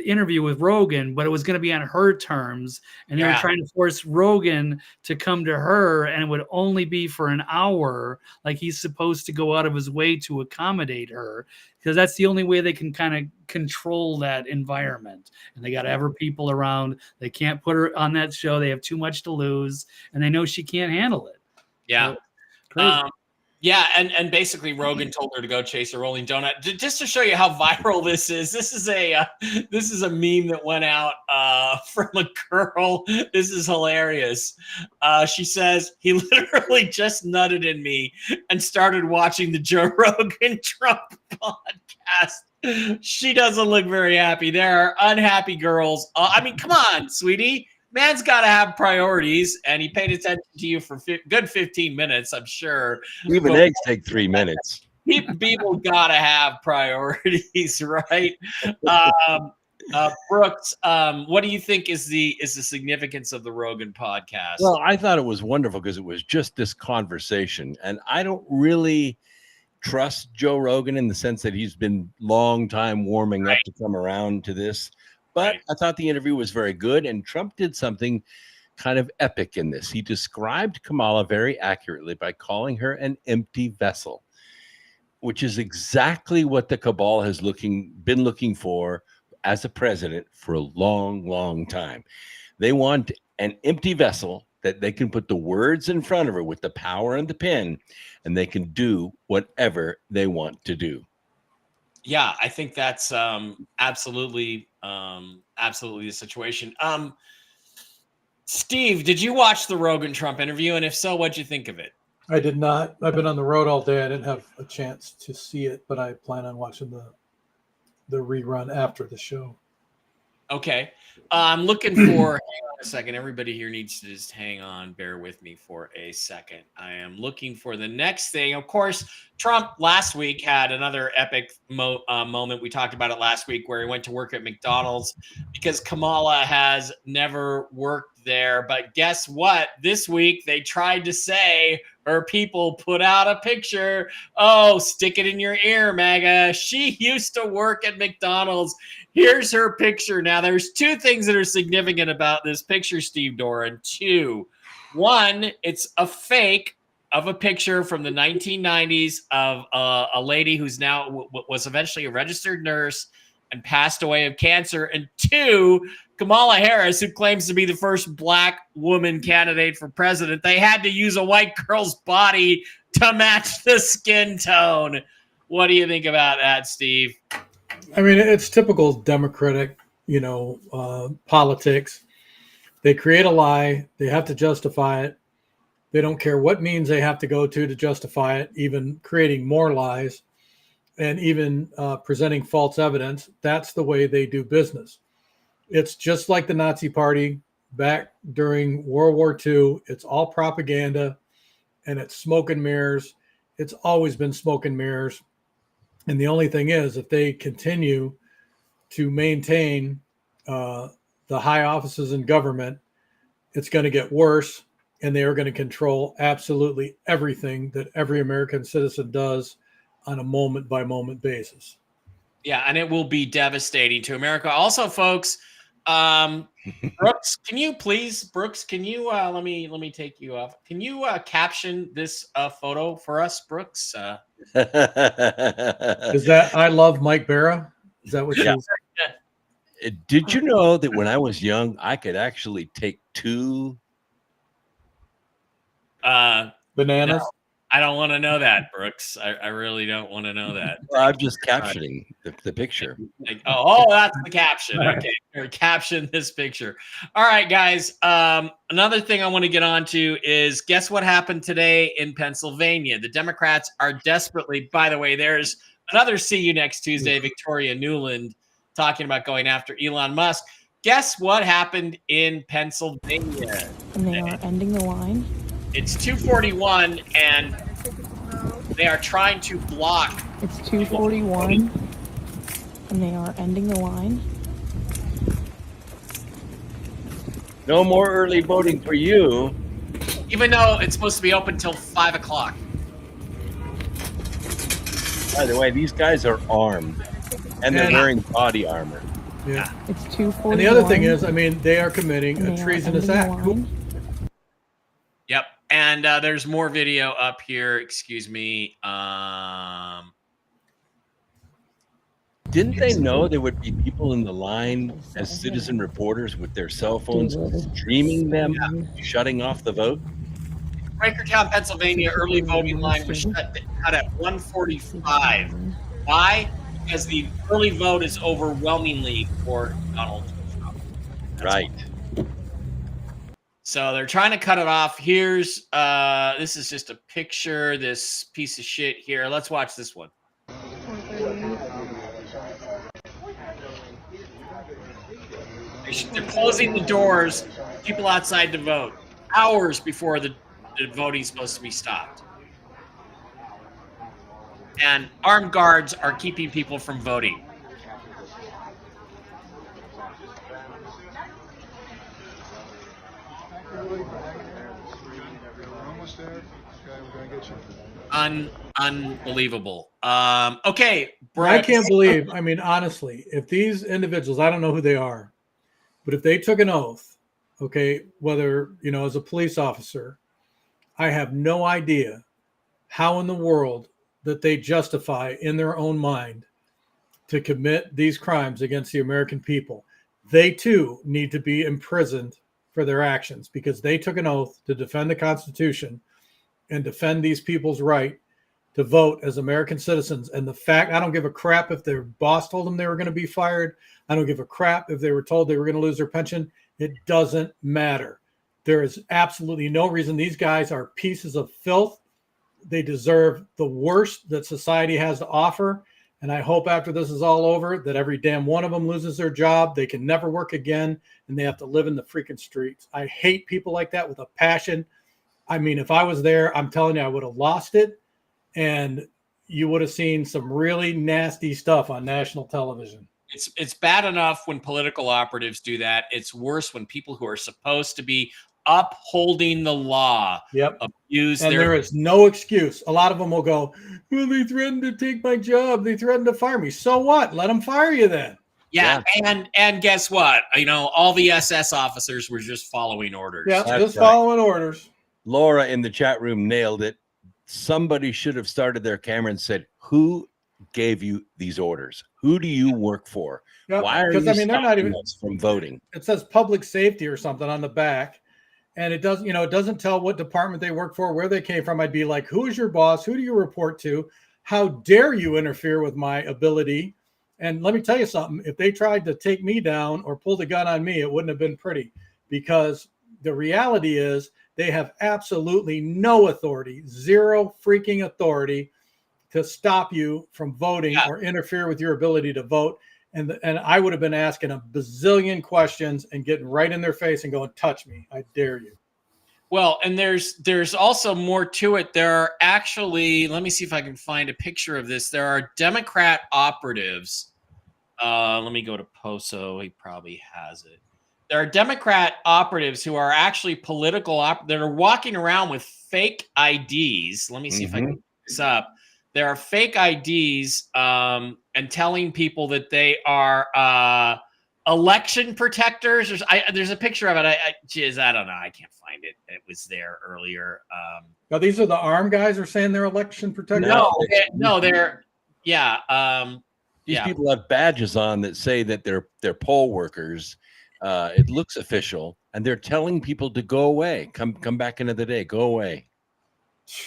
interview with Rogan, but it was going to be on her terms. And they were trying to force Rogan to come to her, and it would only be for an hour. Like, he's supposed to go out of his way to accommodate her, because that's the only way they can kind of control that environment. And they got to have her people around. They can't put her on that show. They have too much to lose, and they know she can't handle it. Yeah. So, crazy. Yeah, and basically Rogan told her to go chase a rolling donut. Just to show you how viral this is. This is a meme that went out from a girl. This is hilarious. She says, he literally just nutted in me and started watching the Joe Rogan Trump podcast. She doesn't look very happy. There are unhappy girls. Come on, sweetie. Man's got to have priorities, and he paid attention to you for good 15 minutes, I'm sure. Even eggs take 3 minutes. People got to have priorities, right? Brooks, what do you think is the significance of the Rogan podcast? Well, I thought it was wonderful because it was just this conversation, and I don't really trust Joe Rogan in the sense that he's been long time warming up to come around to this. But I thought the interview was very good, and Trump did something kind of epic in this. He described Kamala very accurately by calling her an empty vessel, which is exactly what the cabal has been looking for as a president for a long, long time. They want an empty vessel that they can put the words in front of her with the power and the pen, and they can do whatever they want to do. Yeah, I think that's absolutely the situation. Steve, did you watch the Rogan Trump interview? And if so, what'd you think of it? I did not. I've been on the road all day. I didn't have a chance to see it, but I plan on watching the rerun after the show. Okay. I'm looking for, hang on a second. Everybody here needs to just hang on. Bear with me for a second. I am looking for the next thing. Of course, Trump last week had another epic moment. We talked about it last week where he went to work at McDonald's because Kamala has never worked there. But guess what? This week they tried to say her people put out a picture. Oh, stick it in your ear, MAGA. She used to work at McDonald's. Here's her picture. Now, there's two things that are significant about this picture, Steve Doran. Two. One, it's a fake of a picture from the 1990s of a lady who's now was eventually a registered nurse and passed away of cancer. And two, Kamala Harris, who claims to be the first black woman candidate for president. They had to use a white girl's body to match the skin tone. What do you think about that, Steve? I mean, it's typical Democratic, politics. They create a lie. They have to justify it. They don't care what means they have to go to justify it, even creating more lies and even presenting false evidence. That's the way they do business. It's just like the Nazi Party back during World War II. It's all propaganda and it's smoke and mirrors. It's always been smoke and mirrors. And the only thing is, if they continue to maintain the high offices in government, it's going to get worse, and they are going to control absolutely everything that every American citizen does on a moment-by-moment basis. Yeah, and it will be devastating to America. Also, folks, Brooks, can you let me take you off? Can you caption this photo for us, Brooks? Is that I love Mike Barra? Is that what you? Did you know that when I was young, I could actually take two bananas? No, I don't want to know that, Brooks. I really don't want to know that. Well, I'm just captioning the picture. That's the caption. Okay, caption this picture. All right, guys. Another thing I want to get on to is guess what happened today in Pennsylvania? The Democrats are desperately, by the way, there's another See You Next Tuesday, Victoria Newland, talking about going after Elon Musk. Guess what happened in Pennsylvania? And they are ending the line. It's 2:41, and they are trying to block. It's 2:41, and they are ending the line. No more early voting for you. Even though it's supposed to be open till 5 o'clock. By the way, these guys are armed, and they're wearing body armor. Yeah. It's 2:41. And the other thing is, I mean, they are committing a treasonous act. Yep. And there's more video up here. Excuse me. Didn't they know there would be people in the line as citizen reporters with their cell phones streaming them, shutting off the vote? Quakertown, Pennsylvania, early voting line was shut at 1:45. Why? Because the early vote is overwhelmingly for Donald Trump. Right. So they're trying to cut it off. Here's this is just a picture, this piece of shit here. Let's watch this one. They're closing the doors, people outside to vote, hours before the voting's supposed to be stopped. And armed guards are keeping people from voting. Unbelievable. Okay. I can't believe, I mean, honestly, if these individuals, I don't know who they are, but if they took an oath, okay, whether, as a police officer, I have no idea how in the world that they justify in their own mind to commit these crimes against the American people. They too need to be imprisoned for their actions because they took an oath to defend the Constitution and defend these people's right to vote as American citizens. And the fact, I don't give a crap if their boss told them they were going to be fired. I don't give a crap if they were told they were going to lose their pension. It doesn't matter. There is absolutely no reason. These guys are pieces of filth. They deserve the worst that society has to offer. And I hope after this is all over that every damn one of them loses their job. They can never work again, and they have to live in the freaking streets. I hate people like that with a passion. I mean, if I was there, I'm telling you, I would have lost it, and you would have seen some really nasty stuff on national television. It's bad enough when political operatives do that. It's worse when people who are supposed to be upholding the law abuse and their. There is no excuse. A lot of them will go, well, they threatened to take my job. They threatened to fire me. So what? Let them fire you then. Yeah. And guess what? All the SS officers were just following orders. Yeah, just following orders. Laura in the chat room nailed it. Somebody should have started their camera and said, who gave you these orders? Who do you work for? Yep. Why are you they're not even us from voting? It says public safety or something on the back. And it doesn't, it doesn't tell what department they work for, where they came from. I'd be like, who is your boss? Who do you report to? How dare you interfere with my ability? And let me tell you something. If they tried to take me down or pulled a gun on me, it wouldn't have been pretty, because the reality is they have absolutely no authority, zero freaking authority to stop you from voting or interfere with your ability to vote. And I would have been asking a bazillion questions and getting right in their face and going, touch me. I dare you. Well, and there's also more to it. There are actually, let me see if I can find a picture of this. There are Democrat operatives. Let me go to Poso. He probably has it. There are Democrat operatives who are actually political that are walking around with fake IDs. Let me see if I can look this up. There are fake IDs and telling people that they are election protectors. There's a picture of it. I don't know. I can't find it. It was there earlier. Now, these are the armed guys who are saying they're election protectors? No, they're, These people have badges on that say that they're poll workers. It looks official, and they're telling people to go away. Come back into the day. Go away.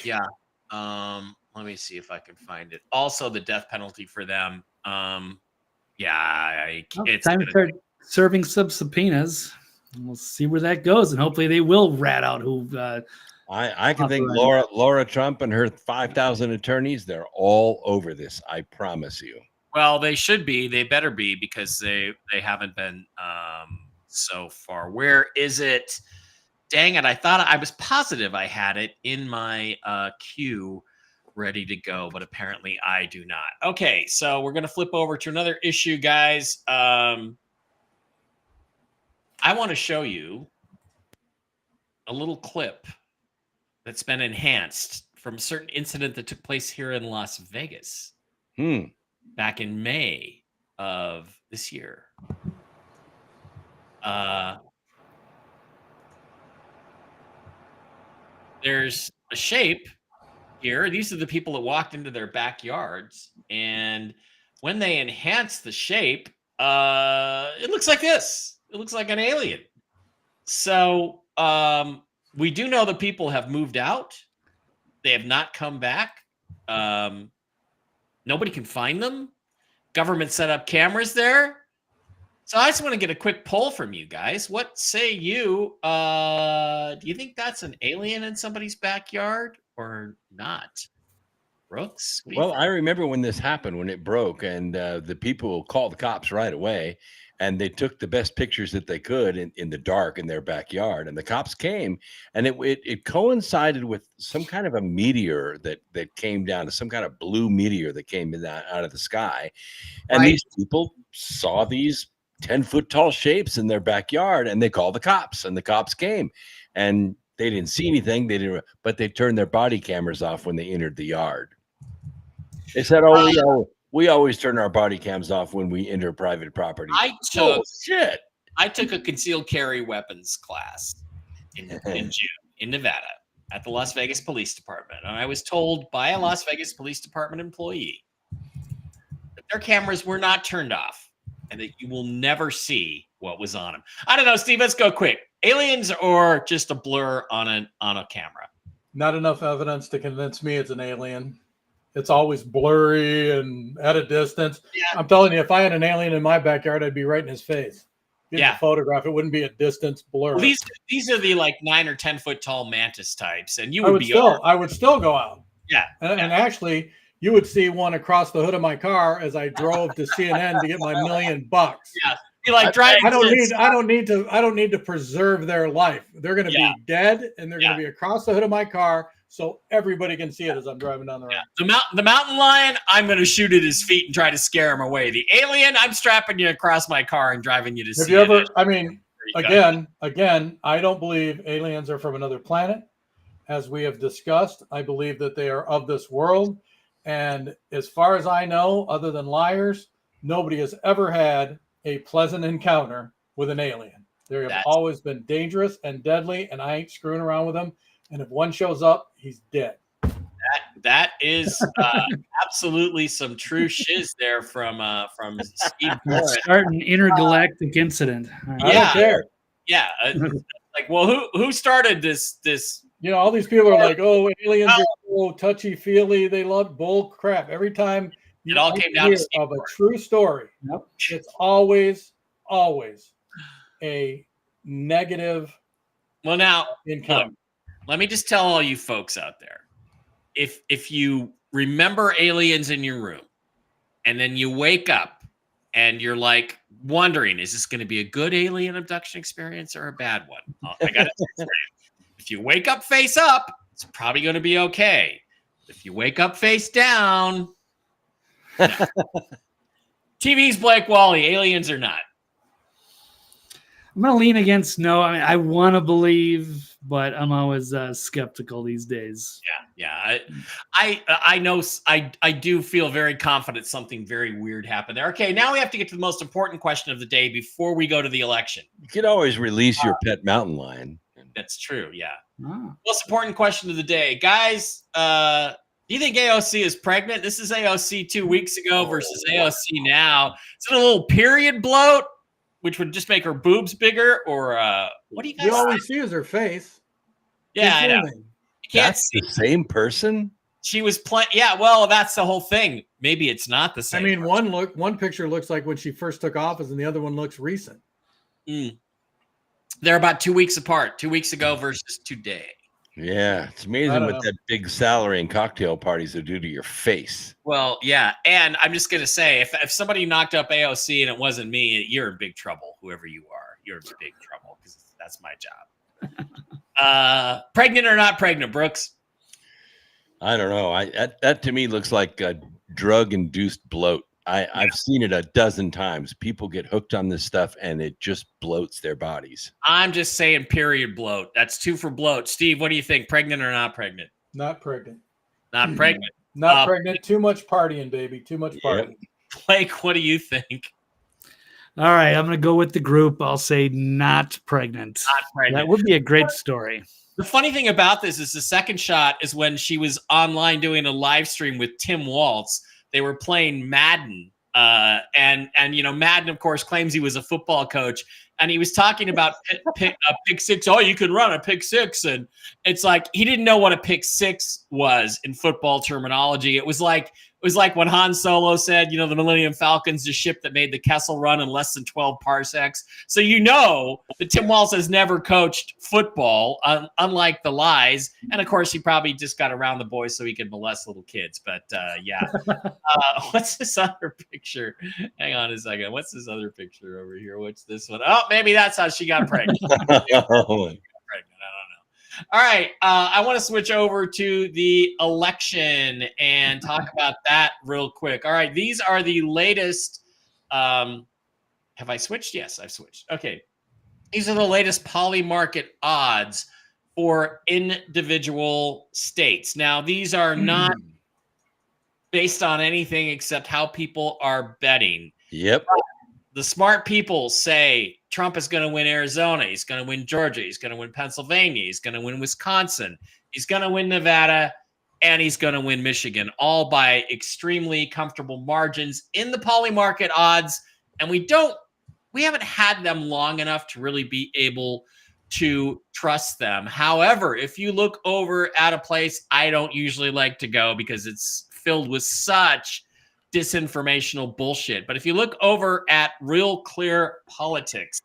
Yeah. Let me see if I can find it. Also, the death penalty for them. It's time to start serving some subpoenas. We'll see where that goes, and hopefully they will rat out who. I can think Laura Trump and her 5,000 attorneys. They're all over this. I promise you. Well, they should be. They better be, because they haven't been so far. Where is it? Dang it! I was positive I had it in my queue, ready to go, but apparently I do not. Okay, so we're gonna flip over to another issue, guys. I want to show you a little clip that's been enhanced from a certain incident that took place here in Las Vegas back in May of this year. There's a shape here. These are the people that walked into their backyards, and when they enhance the shape, it looks like this. It looks like an alien. So we do know that people have moved out. They have not come back. Nobody can find them. Government set up cameras there. So I just want to get a quick poll from you guys. What say you? Do you think that's an alien in somebody's backyard or not? Brooks? Well, I remember when this happened, when it broke, and the people called the cops right away, and they took the best pictures that they could in the dark in their backyard, and the cops came, and it coincided with some kind of a meteor that came down, some kind of blue meteor that came out of the sky, and these people saw these 10-foot tall shapes in their backyard, and they called the cops, and the cops came, and they didn't see anything. But they turned their body cameras off when they entered the yard. They said, we always turn our body cams off when we enter private property. I took a concealed carry weapons class in June in Nevada at the Las Vegas Police Department. And I was told by a Las Vegas Police Department employee that their cameras were not turned off and that you will never see what was on them. I don't know, Steve, let's go quick. Aliens or just a blur on a camera? Not enough evidence to convince me it's an alien. It's always blurry and at a distance. Yeah. I'm telling you, if I had an alien in my backyard, I'd be right in his face. get the photograph. It wouldn't be a distance blur. Well, these are the like 9 or 10 foot tall mantis types, and I would still go out. Yeah. And actually, you would see one across the hood of my car as I drove to CNN to get my $1 million. Yeah. You like driving. I don't need to preserve their life. They're going to be dead, and they're going to be across the hood of my car, so everybody can see it as I'm driving down the road. The mountain lion, I'm going to shoot at his feet and try to scare him away. The alien, I'm strapping you across my car and driving you to see. Again, I don't believe aliens are from another planet. As we have discussed, I believe that they are of this world. And as far as I know, other than liars, nobody has ever had a pleasant encounter with an alien. They have always been dangerous and deadly, and I ain't screwing around with them. And if one shows up, he's dead. That is absolutely some true shiz there from Steve. Start an intergalactic incident. I don't care. Yeah. Like, well, who started this? All these people are like, oh, aliens are so touchy-feely. They love bull crap. Every time it all came down to of a true story, it's always a negative. Well, now, encounter. Let me just tell all you folks out there, if you remember aliens in your room, and then you wake up and you're like wondering, is this going to be a good alien abduction experience or a bad one? I got to say, if you wake up face up, it's probably going to be okay. If you wake up face down, TV's Blake Wally, aliens or not. I'm going to lean against no. I mean, I want to believe, but I'm always skeptical these days. Yeah. I know. I do feel very confident something very weird happened there. Okay, now we have to get to the most important question of the day before we go to the election. You could always release your pet mountain lion. That's true. Yeah. Most important question of the day, guys. Do you think AOC is pregnant? This is AOC 2 weeks ago versus AOC now. Is it a little period bloat, which would just make her boobs bigger, or what do you guys? You always see is her face. Yeah, I know. You can't That's see. the same person. She was playing. Yeah, well, that's the whole thing. Maybe it's not the same. I mean, one picture looks like when she first took office, and the other one looks recent. They're about 2 weeks apart. 2 weeks ago versus today. Yeah, it's amazing what that big salary and cocktail parties will do to your face. Well, yeah, and I'm just gonna say, if somebody knocked up AOC and it wasn't me, you're in big trouble. Whoever you are, you're in big trouble because that's my job. Pregnant or not pregnant, Brooks? I don't know. That to me looks like a drug-induced bloat. I've seen it a dozen times. People get hooked on this stuff, and it just bloats their bodies. I'm just saying, period bloat. That's 2 for bloat. Steve, what do you think? Pregnant or not pregnant? Not pregnant. Not pregnant. Not pregnant. Too much partying, baby. Too much partying. Blake, what do you think? All right, I'm going to go with the group. I'll say not pregnant. Not pregnant. That would be a great story. The funny thing about this is the second shot is when she was online doing a live stream with Tim Waltz. They were playing Madden, and Madden, of course, claims he was a football coach, and he was talking about pick six. Oh, you can run a pick six, and it's like he didn't know what a pick six was in football terminology. It was like when Han Solo said, the Millennium Falcon's the ship that made the Kessel Run in less than 12 parsecs. So that Tim Waltz has never coached football, unlike the lies. And of course, he probably just got around the boys so he could molest little kids. But yeah. What's this other picture? Hang on a second. What's this other picture over here? What's this one? Oh, maybe that's how she got pregnant. All right, I want to switch over to the election and talk about that real quick. All right, these are the latest. Have I switched? Yes, I've switched. Okay, these are the latest poly market odds for individual states. Now, these are not based on anything except how people are betting. Yep. The smart people say Trump is going to win Arizona. He's going to win Georgia. He's going to win Pennsylvania. He's going to win Wisconsin. He's going to win Nevada. And he's going to win Michigan, all by extremely comfortable margins in the poly market odds. And we haven't had them long enough to really be able to trust them. However, if you look over at a place I don't usually like to go because it's filled with such disinformational bullshit. But if you look over at Real Clear Politics,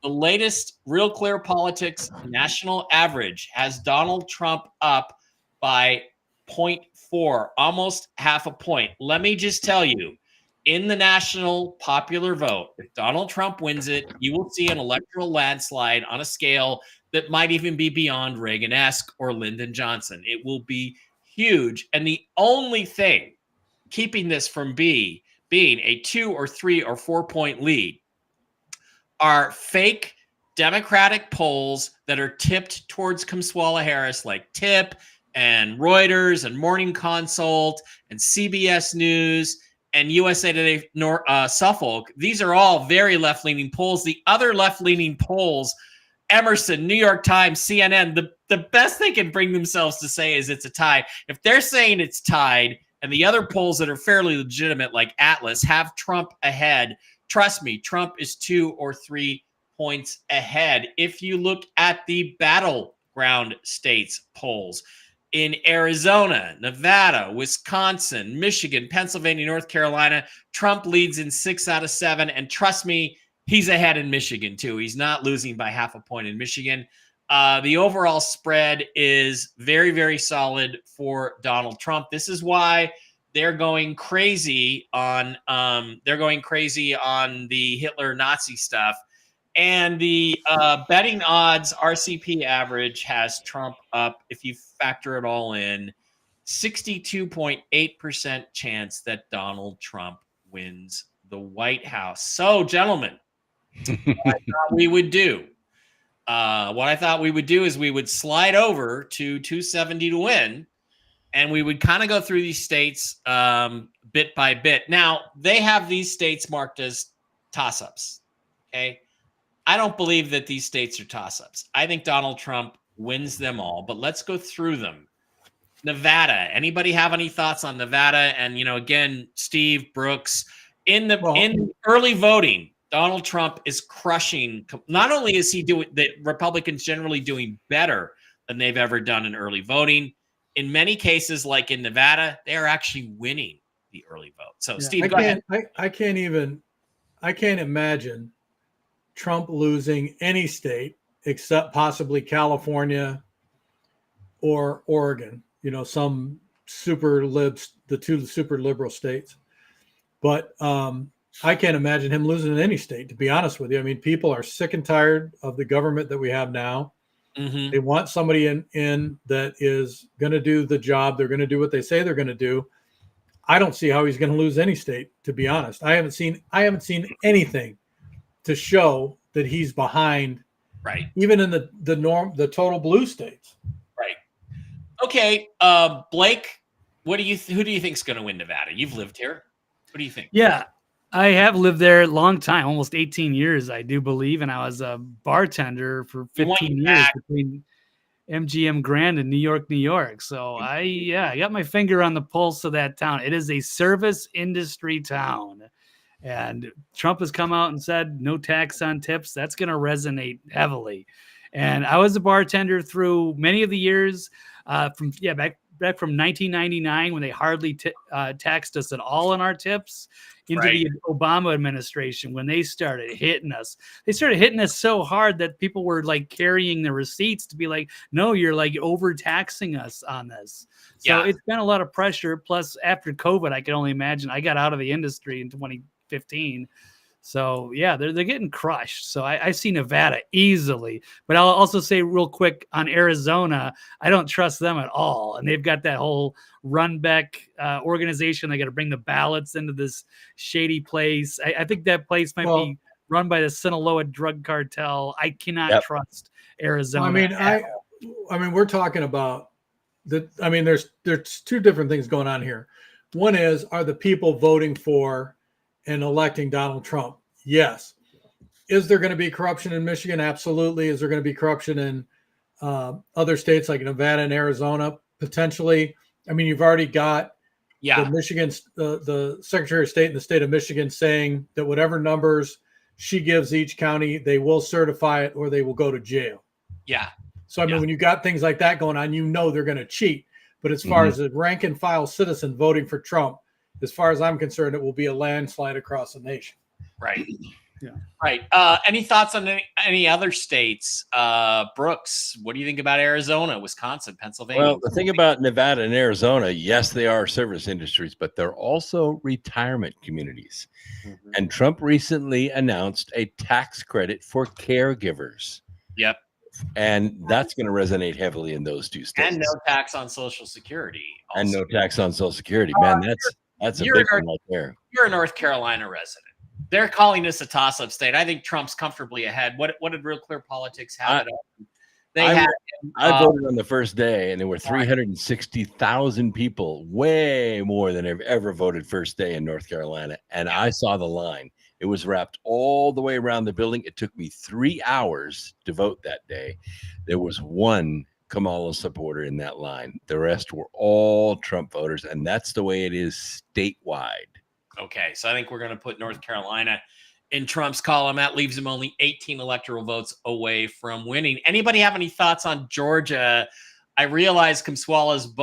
the latest Real Clear Politics national average has Donald Trump up by 0.4, almost half a point. Let me just tell you, in the national popular vote, if Donald Trump wins it, you will see an electoral landslide on a scale that might even be beyond Reagan-esque or Lyndon Johnson. It will be huge. And the only thing keeping this from being a 2 or 3 or 4 point lead are fake Democratic polls that are tipped towards Kamala Harris, like TIP and Reuters and Morning Consult and CBS News and USA Today Suffolk. These are all very left-leaning polls. The other left-leaning polls, Emerson, New York Times, CNN, the best they can bring themselves to say is it's a tie. If they're saying it's tied, and the other polls that are fairly legitimate, like Atlas, have Trump ahead, trust me, Trump is 2 or 3 points ahead. If you look at the battleground states polls, in Arizona, Nevada, Wisconsin, Michigan, Pennsylvania, North Carolina, Trump leads in 6 out of 7. And trust me, he's ahead in Michigan, too. He's not losing by half a point in Michigan. The overall spread is very, very solid for Donald Trump. This is why they're going crazy on the Hitler Nazi stuff. And the betting odds RCP average has Trump up, if you factor it all in, 62.8% chance that Donald Trump wins the White House. So, gentlemen, what I thought we would do is we would slide over to 270 to win, and we would kind of go through these states bit by bit. Now, they have these states marked as toss-ups, okay? I don't believe that these states are toss-ups. I think Donald Trump wins them all, but let's go through them. Nevada. Anybody have any thoughts on Nevada? And, again, Steve, Brooks, in early voting, Donald Trump is crushing. Not only is he doing, the Republicans generally doing better than they've ever done in early voting, in many cases, like in Nevada, they are actually winning the early vote. So, yeah, Steve, go ahead. I can't imagine Trump losing any state except possibly California or Oregon, some the two super liberal states. But I can't imagine him losing in any state, to be honest with you. I mean, people are sick and tired of the government that we have now. Mm-hmm. They want somebody in that is going to do the job. They're going to do what they say they're going to do. I don't see how he's going to lose any state, to be honest. I haven't seen anything to show that he's behind, right? Even in the total blue states, right? Okay, Blake, who do you think is going to win Nevada? You've lived here. What do you think? Yeah, I have lived there a long time, almost 18 years, I do believe, and I was a bartender for 15 years between MGM Grand and New York. So I got my finger on the pulse of that town. It is a service industry town. And Trump has come out and said no tax on tips. That's going to resonate heavily. And I was a bartender through many of the years back from 1999 when they hardly taxed us at all on our tips, into the Obama administration when they started hitting us. They started hitting us so hard that people were like carrying the receipts to be like, no, you're like overtaxing us on this. So it's been a lot of pressure. Plus, after COVID, I can only imagine. I got out of the industry in 2015. So, yeah, they're getting crushed. So I see Nevada easily. But I'll also say real quick on Arizona, I don't trust them at all. And they've got that whole Runbeck organization. They got to bring the ballots into this shady place. I think that place might be run by the Sinaloa drug cartel. I cannot trust Arizona. I mean, we're talking about there's two different things going on here. One is, are the people voting for and electing Donald Trump? Yes. Is there going to be corruption in Michigan? Absolutely. Is there going to be corruption in other states like Nevada and Arizona? Potentially. I mean, you've already got the Secretary of State in the state of Michigan saying that whatever numbers she gives each county, they will certify it or they will go to jail. Yeah. So, I mean, when you got things like that going on, they're going to cheat. But as far as a rank and file citizen voting for Trump, as far as I'm concerned, it will be a landslide across the nation. Right. Yeah. Right. Any thoughts on any other states? Brooks, what do you think about Arizona, Wisconsin, Pennsylvania? Well, the thing about Nevada and Arizona, yes, they are service industries, but they're also retirement communities. Mm-hmm. And Trump recently announced a tax credit for caregivers. Yep. And that's going to resonate heavily in those two states. And no tax on Social Security. Also. And no tax on Social Security. Man, that's a big one right there. You're a North Carolina resident. They're calling this a toss-up state. I think Trump's comfortably ahead. What did Real Clear Politics have it on? I voted on the first day, and there were 360,000 people, way more than I've ever voted first day in North Carolina. And I saw the line. It was wrapped all the way around the building. It took me 3 hours to vote that day. There was one Kamala supporter in that line. The rest were all Trump voters, and that's the way it is statewide. Okay, so I think we're going to put North Carolina in Trump's column. That leaves him only 18 electoral votes away from winning. Anybody have any thoughts on Georgia? I realize Kamswala's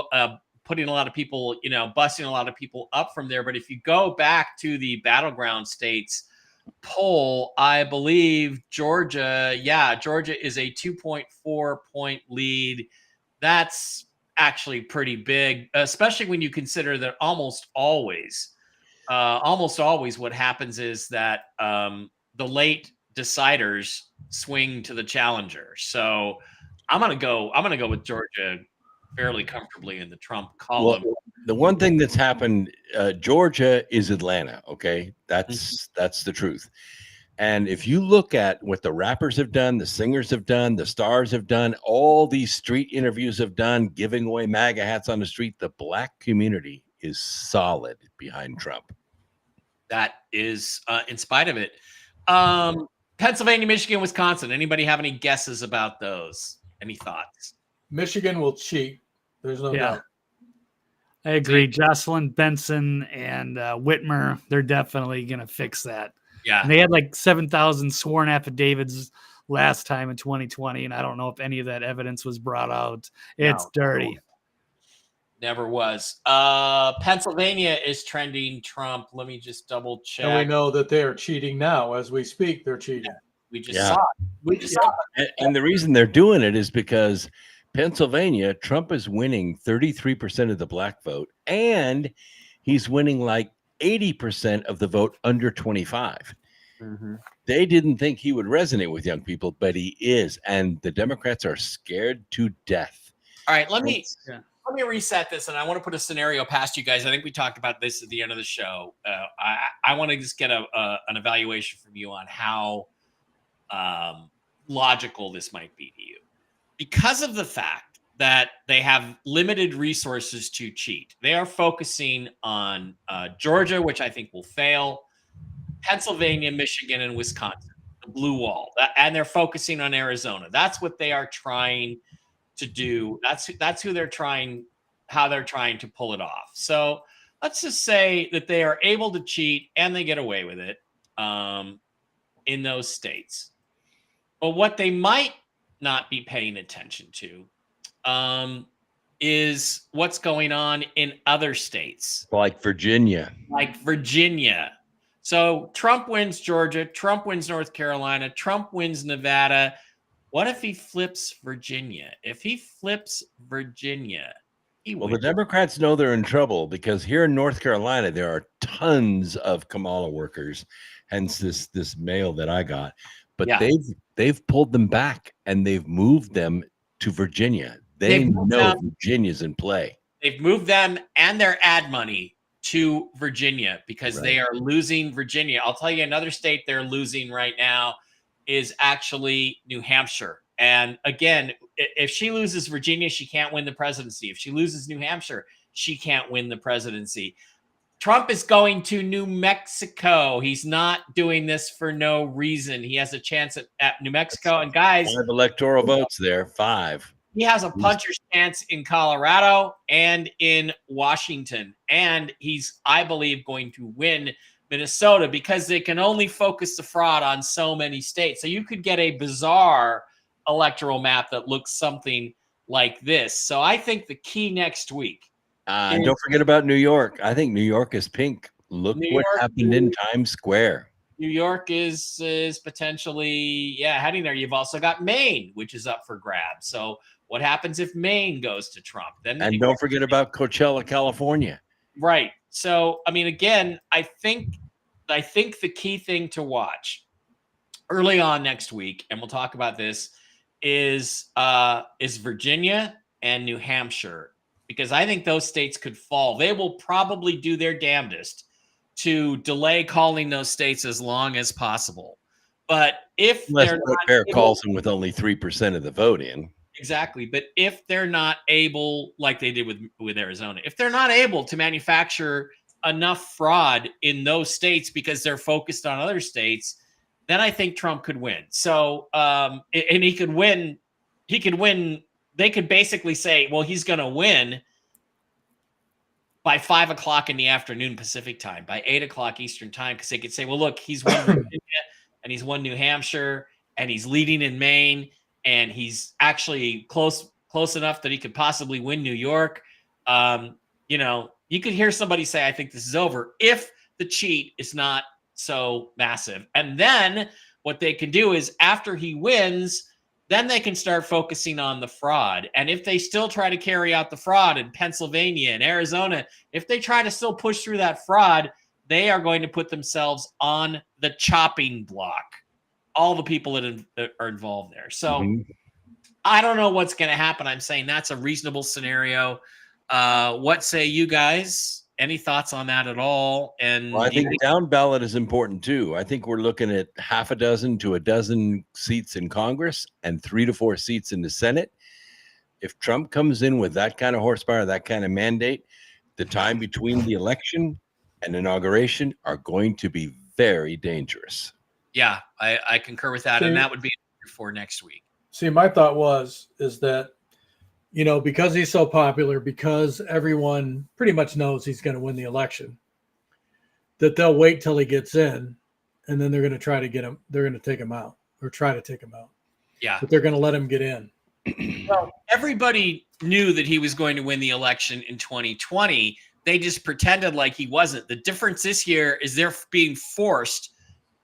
putting a lot of people, busting a lot of people up from there. But if you go back to the battleground states poll, I believe Georgia is a 2.4 point lead. That's actually pretty big, especially when you consider that almost always what happens is that the late deciders swing to the challenger. So I'm gonna go with Georgia fairly comfortably in the Trump column. Well, the one thing that's happened, Georgia is Atlanta. Okay, that's the truth. And if you look at what the rappers have done, the singers have done, the stars have done, all these street interviews have done, giving away MAGA hats on the street, the black community is solid behind Trump. That is in spite of it. Pennsylvania, Michigan, Wisconsin. Anybody have any guesses about those? Any thoughts? Michigan will cheat. There's no doubt. I agree. Jocelyn Benson and Whitmer, they're definitely going to fix that. Yeah. And they had like 7,000 sworn affidavits last time in 2020, and I don't know if any of that evidence was brought out. It's dirty. Never was. Pennsylvania is trending Trump. Let me just double check. And we know that they are cheating now. As we speak, they're cheating. We just saw it. We just saw it. And the reason they're doing it is because Pennsylvania, Trump is winning 33% of the black vote, and he's winning like 80% of the vote under 25. Mm-hmm. They didn't think he would resonate with young people, but he is. And the Democrats are scared to death. All right, let me reset this, and I want to put a scenario past you guys. I think we talked about this at the end of the show. I want to just get an evaluation from you on how logical this might be to you. Because of the fact that they have limited resources to cheat, they are focusing on Georgia, which I think will fail, Pennsylvania, Michigan, and Wisconsin, the blue wall, and they're focusing on Arizona. That's what they are trying to do. That's who they're trying, how they're trying to pull it off. So let's just say that they are able to cheat and they get away with it in those states. But what they might not be paying attention to is what's going on in other states. Like Virginia. So Trump wins Georgia, Trump wins North Carolina, Trump wins Nevada. What if he flips Virginia? If he flips Virginia, well, the Democrats know they're in trouble because here in North Carolina, there are tons of Kamala workers, hence this mail that I got. But they've pulled them back and they've moved them to Virginia. They know Virginia's in play. They've moved them and their ad money to Virginia because they are losing Virginia. I'll tell you another state they're losing right now is actually New Hampshire. And again, if she loses Virginia, she can't win the presidency. If she loses New Hampshire, she can't win the presidency. Trump is going to New Mexico. He's not doing this for no reason. He has a chance at New Mexico. And guys, 5 electoral votes there, 5. He has a puncher's chance in Colorado and in Washington. And he's, I believe, going to win Minnesota because they can only focus the fraud on so many states. So you could get a bizarre electoral map that looks something like this. So I think the key next week And don't forget about New York. I think New York is pink. Look New what York- happened in Times Square. New York is potentially heading there. You've also got Maine, which is up for grabs. So what happens if Maine goes to Trump? Then And don't forget about Coachella, California. right. So I mean, again, I think the key thing to watch early on next week, and we'll talk about this, is Virginia and New Hampshire, because I think those states could fall. They will probably do their damnedest to delay calling those states as long as possible. But if Unless they're not Bear able- calls them with only 3% of the vote in. exactly, but if they're not able, like they did with Arizona, if they're not able to manufacture enough fraud in those states because they're focused on other states, then I think Trump could win. So, and he could win. He could win. They could basically say, well, he's going to win by 5 o'clock in the afternoon Pacific time, by 8 o'clock Eastern time, because they could say, well, look, he's won Virginia and he's won New Hampshire and he's leading in Maine and he's actually close enough that he could possibly win New York. You know, you could hear somebody say, I think this is over, if the cheat is not so massive. And then what they can do is after he wins, then they can start focusing on the fraud. And if they still try to carry out the fraud in Pennsylvania and Arizona, if they try to still push through that fraud, they are going to put themselves on the chopping block. All the people that are involved there. So I don't know what's going to happen. I'm saying that's a reasonable scenario. What say you guys? Any thoughts on that at all? And well, I think down ballot is important too. I think we're looking at half a dozen to a dozen seats in Congress and 3 to 4 seats in the Senate. If Trump comes in with that kind of horsepower, that kind of mandate, the time between the election and inauguration are going to be very dangerous. Yeah, I concur with that. And that would be for next week. See, my thought is that, you know, because he's so popular, because everyone pretty much knows he's going to win the election, that they'll wait till he gets in and then they're going to try to get him. They're going to take him out or try to take him out. Yeah. But they're going to let him get in. Well, everybody knew that he was going to win the election in 2020. They just pretended like he wasn't. The difference this year is they're being forced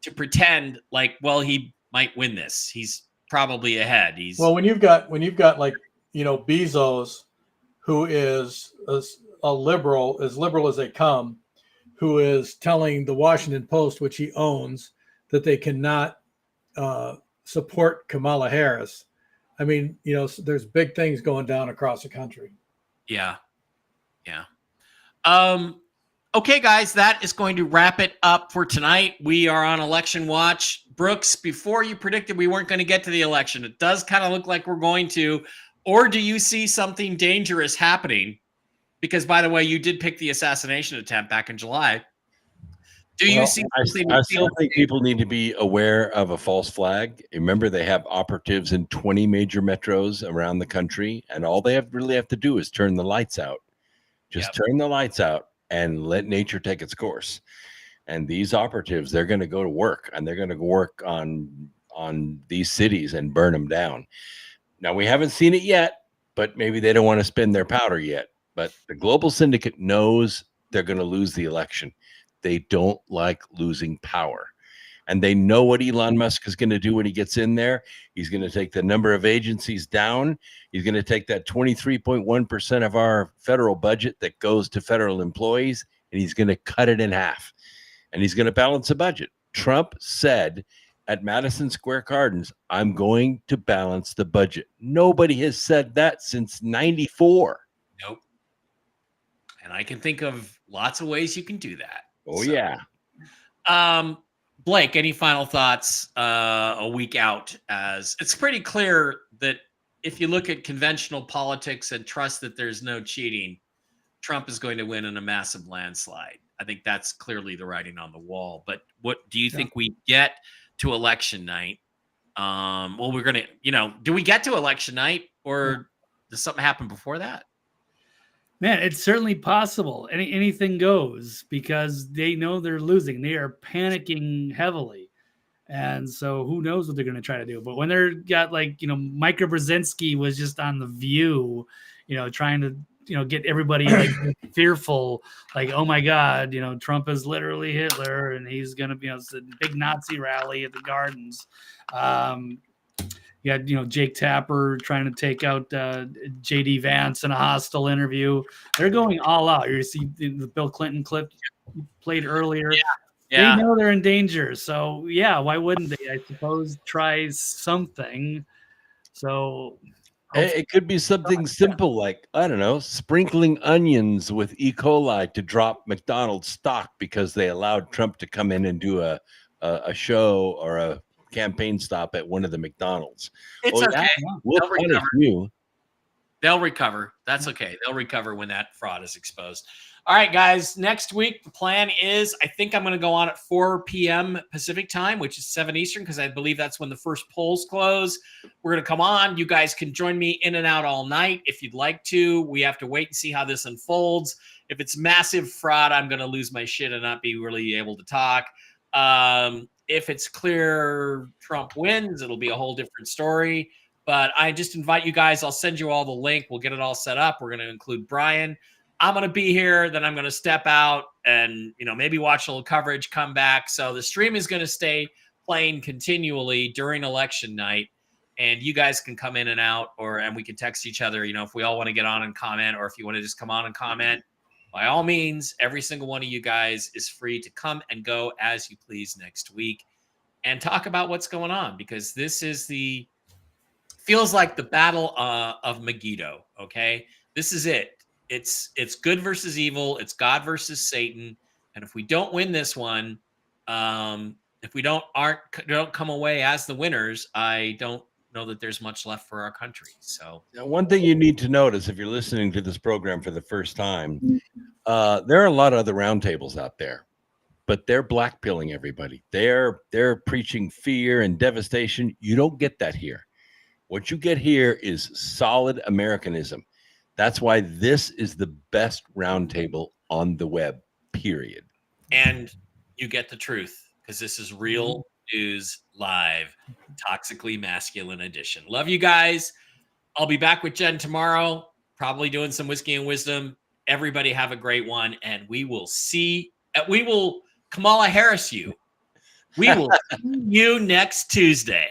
to pretend like, well, he might win this. He's probably ahead. Well, when you've got like, you know, Bezos, who is a liberal as they come, who is telling the Washington Post, which he owns, that they cannot support Kamala Harris. I mean, you know, there's big things going down across the country. Yeah. Okay, guys, that is going to wrap it up for tonight. We are on election watch. Brooks, before you predicted we weren't going to get to the election, it does kind of look like we're going to. Or do you see something dangerous happening? Because, by the way, you did pick the assassination attempt back in July. Do you see something? I still think people need to be aware of a false flag. Remember, they have operatives in 20 major metros around the country, and all they really have to do is turn the lights out. Just turn the lights out and let nature take its course. And these operatives, they're going to go to work, and they're going to work on these cities and burn them down. Now, we haven't seen it yet, but maybe they don't want to spend their powder yet. But the global syndicate knows they're going to lose the election. They don't like losing power. And they know what Elon Musk is going to do when he gets in there. He's going to take the number of agencies down. He's going to take that 23.1% of our federal budget that goes to federal employees, and he's going to cut it in half. And he's going to balance the budget. Trump said at Madison Square Gardens, I'm going to balance the budget. Nobody has said that since 94. Nope. And I can think of lots of ways you can do that. Oh, yeah. Blake, any final thoughts a week out? As it's pretty clear that if you look at conventional politics and trust that there's no cheating, Trump is going to win in a massive landslide. I think that's clearly the writing on the wall. But what do you think we get to election night? Well, we're going to, do we get to election night, or does something happen before that? Man, it's certainly possible. Anything goes, because they know they're losing. They are panicking heavily. And so who knows what they're going to try to do. But when they're got Mike Brzezinski was just on The View, trying to get everybody like fearful, like, oh my God, Trump is literally Hitler and he's going to be, it's a big Nazi rally at the Gardens. You had, Jake Tapper trying to take out JD Vance in a hostile interview. They're going all out. You see the Bill Clinton clip played earlier. Yeah. They know they're in danger. So yeah, why wouldn't they? I suppose try something. So it could be something simple like, I don't know, sprinkling onions with E. coli to drop McDonald's stock because they allowed Trump to come in and do a show or a campaign stop at one of the McDonald's. It's okay. We'll punish you. They'll recover. That's okay. They'll recover when that fraud is exposed. All right, guys. Next week, the plan is I think I'm going to go on at 4 p.m. Pacific time, which is 7 Eastern, because I believe that's when the first polls close. We're going to come on. You guys can join me in and out all night if you'd like to. We have to wait and see how this unfolds. If it's massive fraud, I'm going to lose my shit and not be really able to talk. If it's clear Trump wins, it'll be a whole different story. But I just invite you guys. I'll send you all the link. We'll get it all set up. We're going to include Brian. I'm going to be here. Then I'm going to step out and, maybe watch a little coverage, come back. So the stream is going to stay playing continually during election night. And you guys can come in and out, and we can text each other, if we all want to get on and comment, or if you want to just come on and comment. By all means, every single one of you guys is free to come and go as you please next week and talk about what's going on, because this is feels like the battle of Megiddo. Okay. This is it. It's good versus evil. It's God versus Satan. And if we don't win this one, if we don't come away as the winners, I don't know that there's much left for our country. So now, one thing you need to notice if you're listening to this program for the first time, there are a lot of other roundtables out there, but they're blackpilling everybody. They're preaching fear and devastation. You don't get that here. What you get here is solid Americanism. That's why this is the best roundtable on the web, period. And you get the truth, because this is real news live, Toxically Masculine edition. Love you guys. I'll be back with Jen tomorrow, probably doing some whiskey and wisdom. Everybody have a great one, and we will Kamala Harris you. We will see you next Tuesday.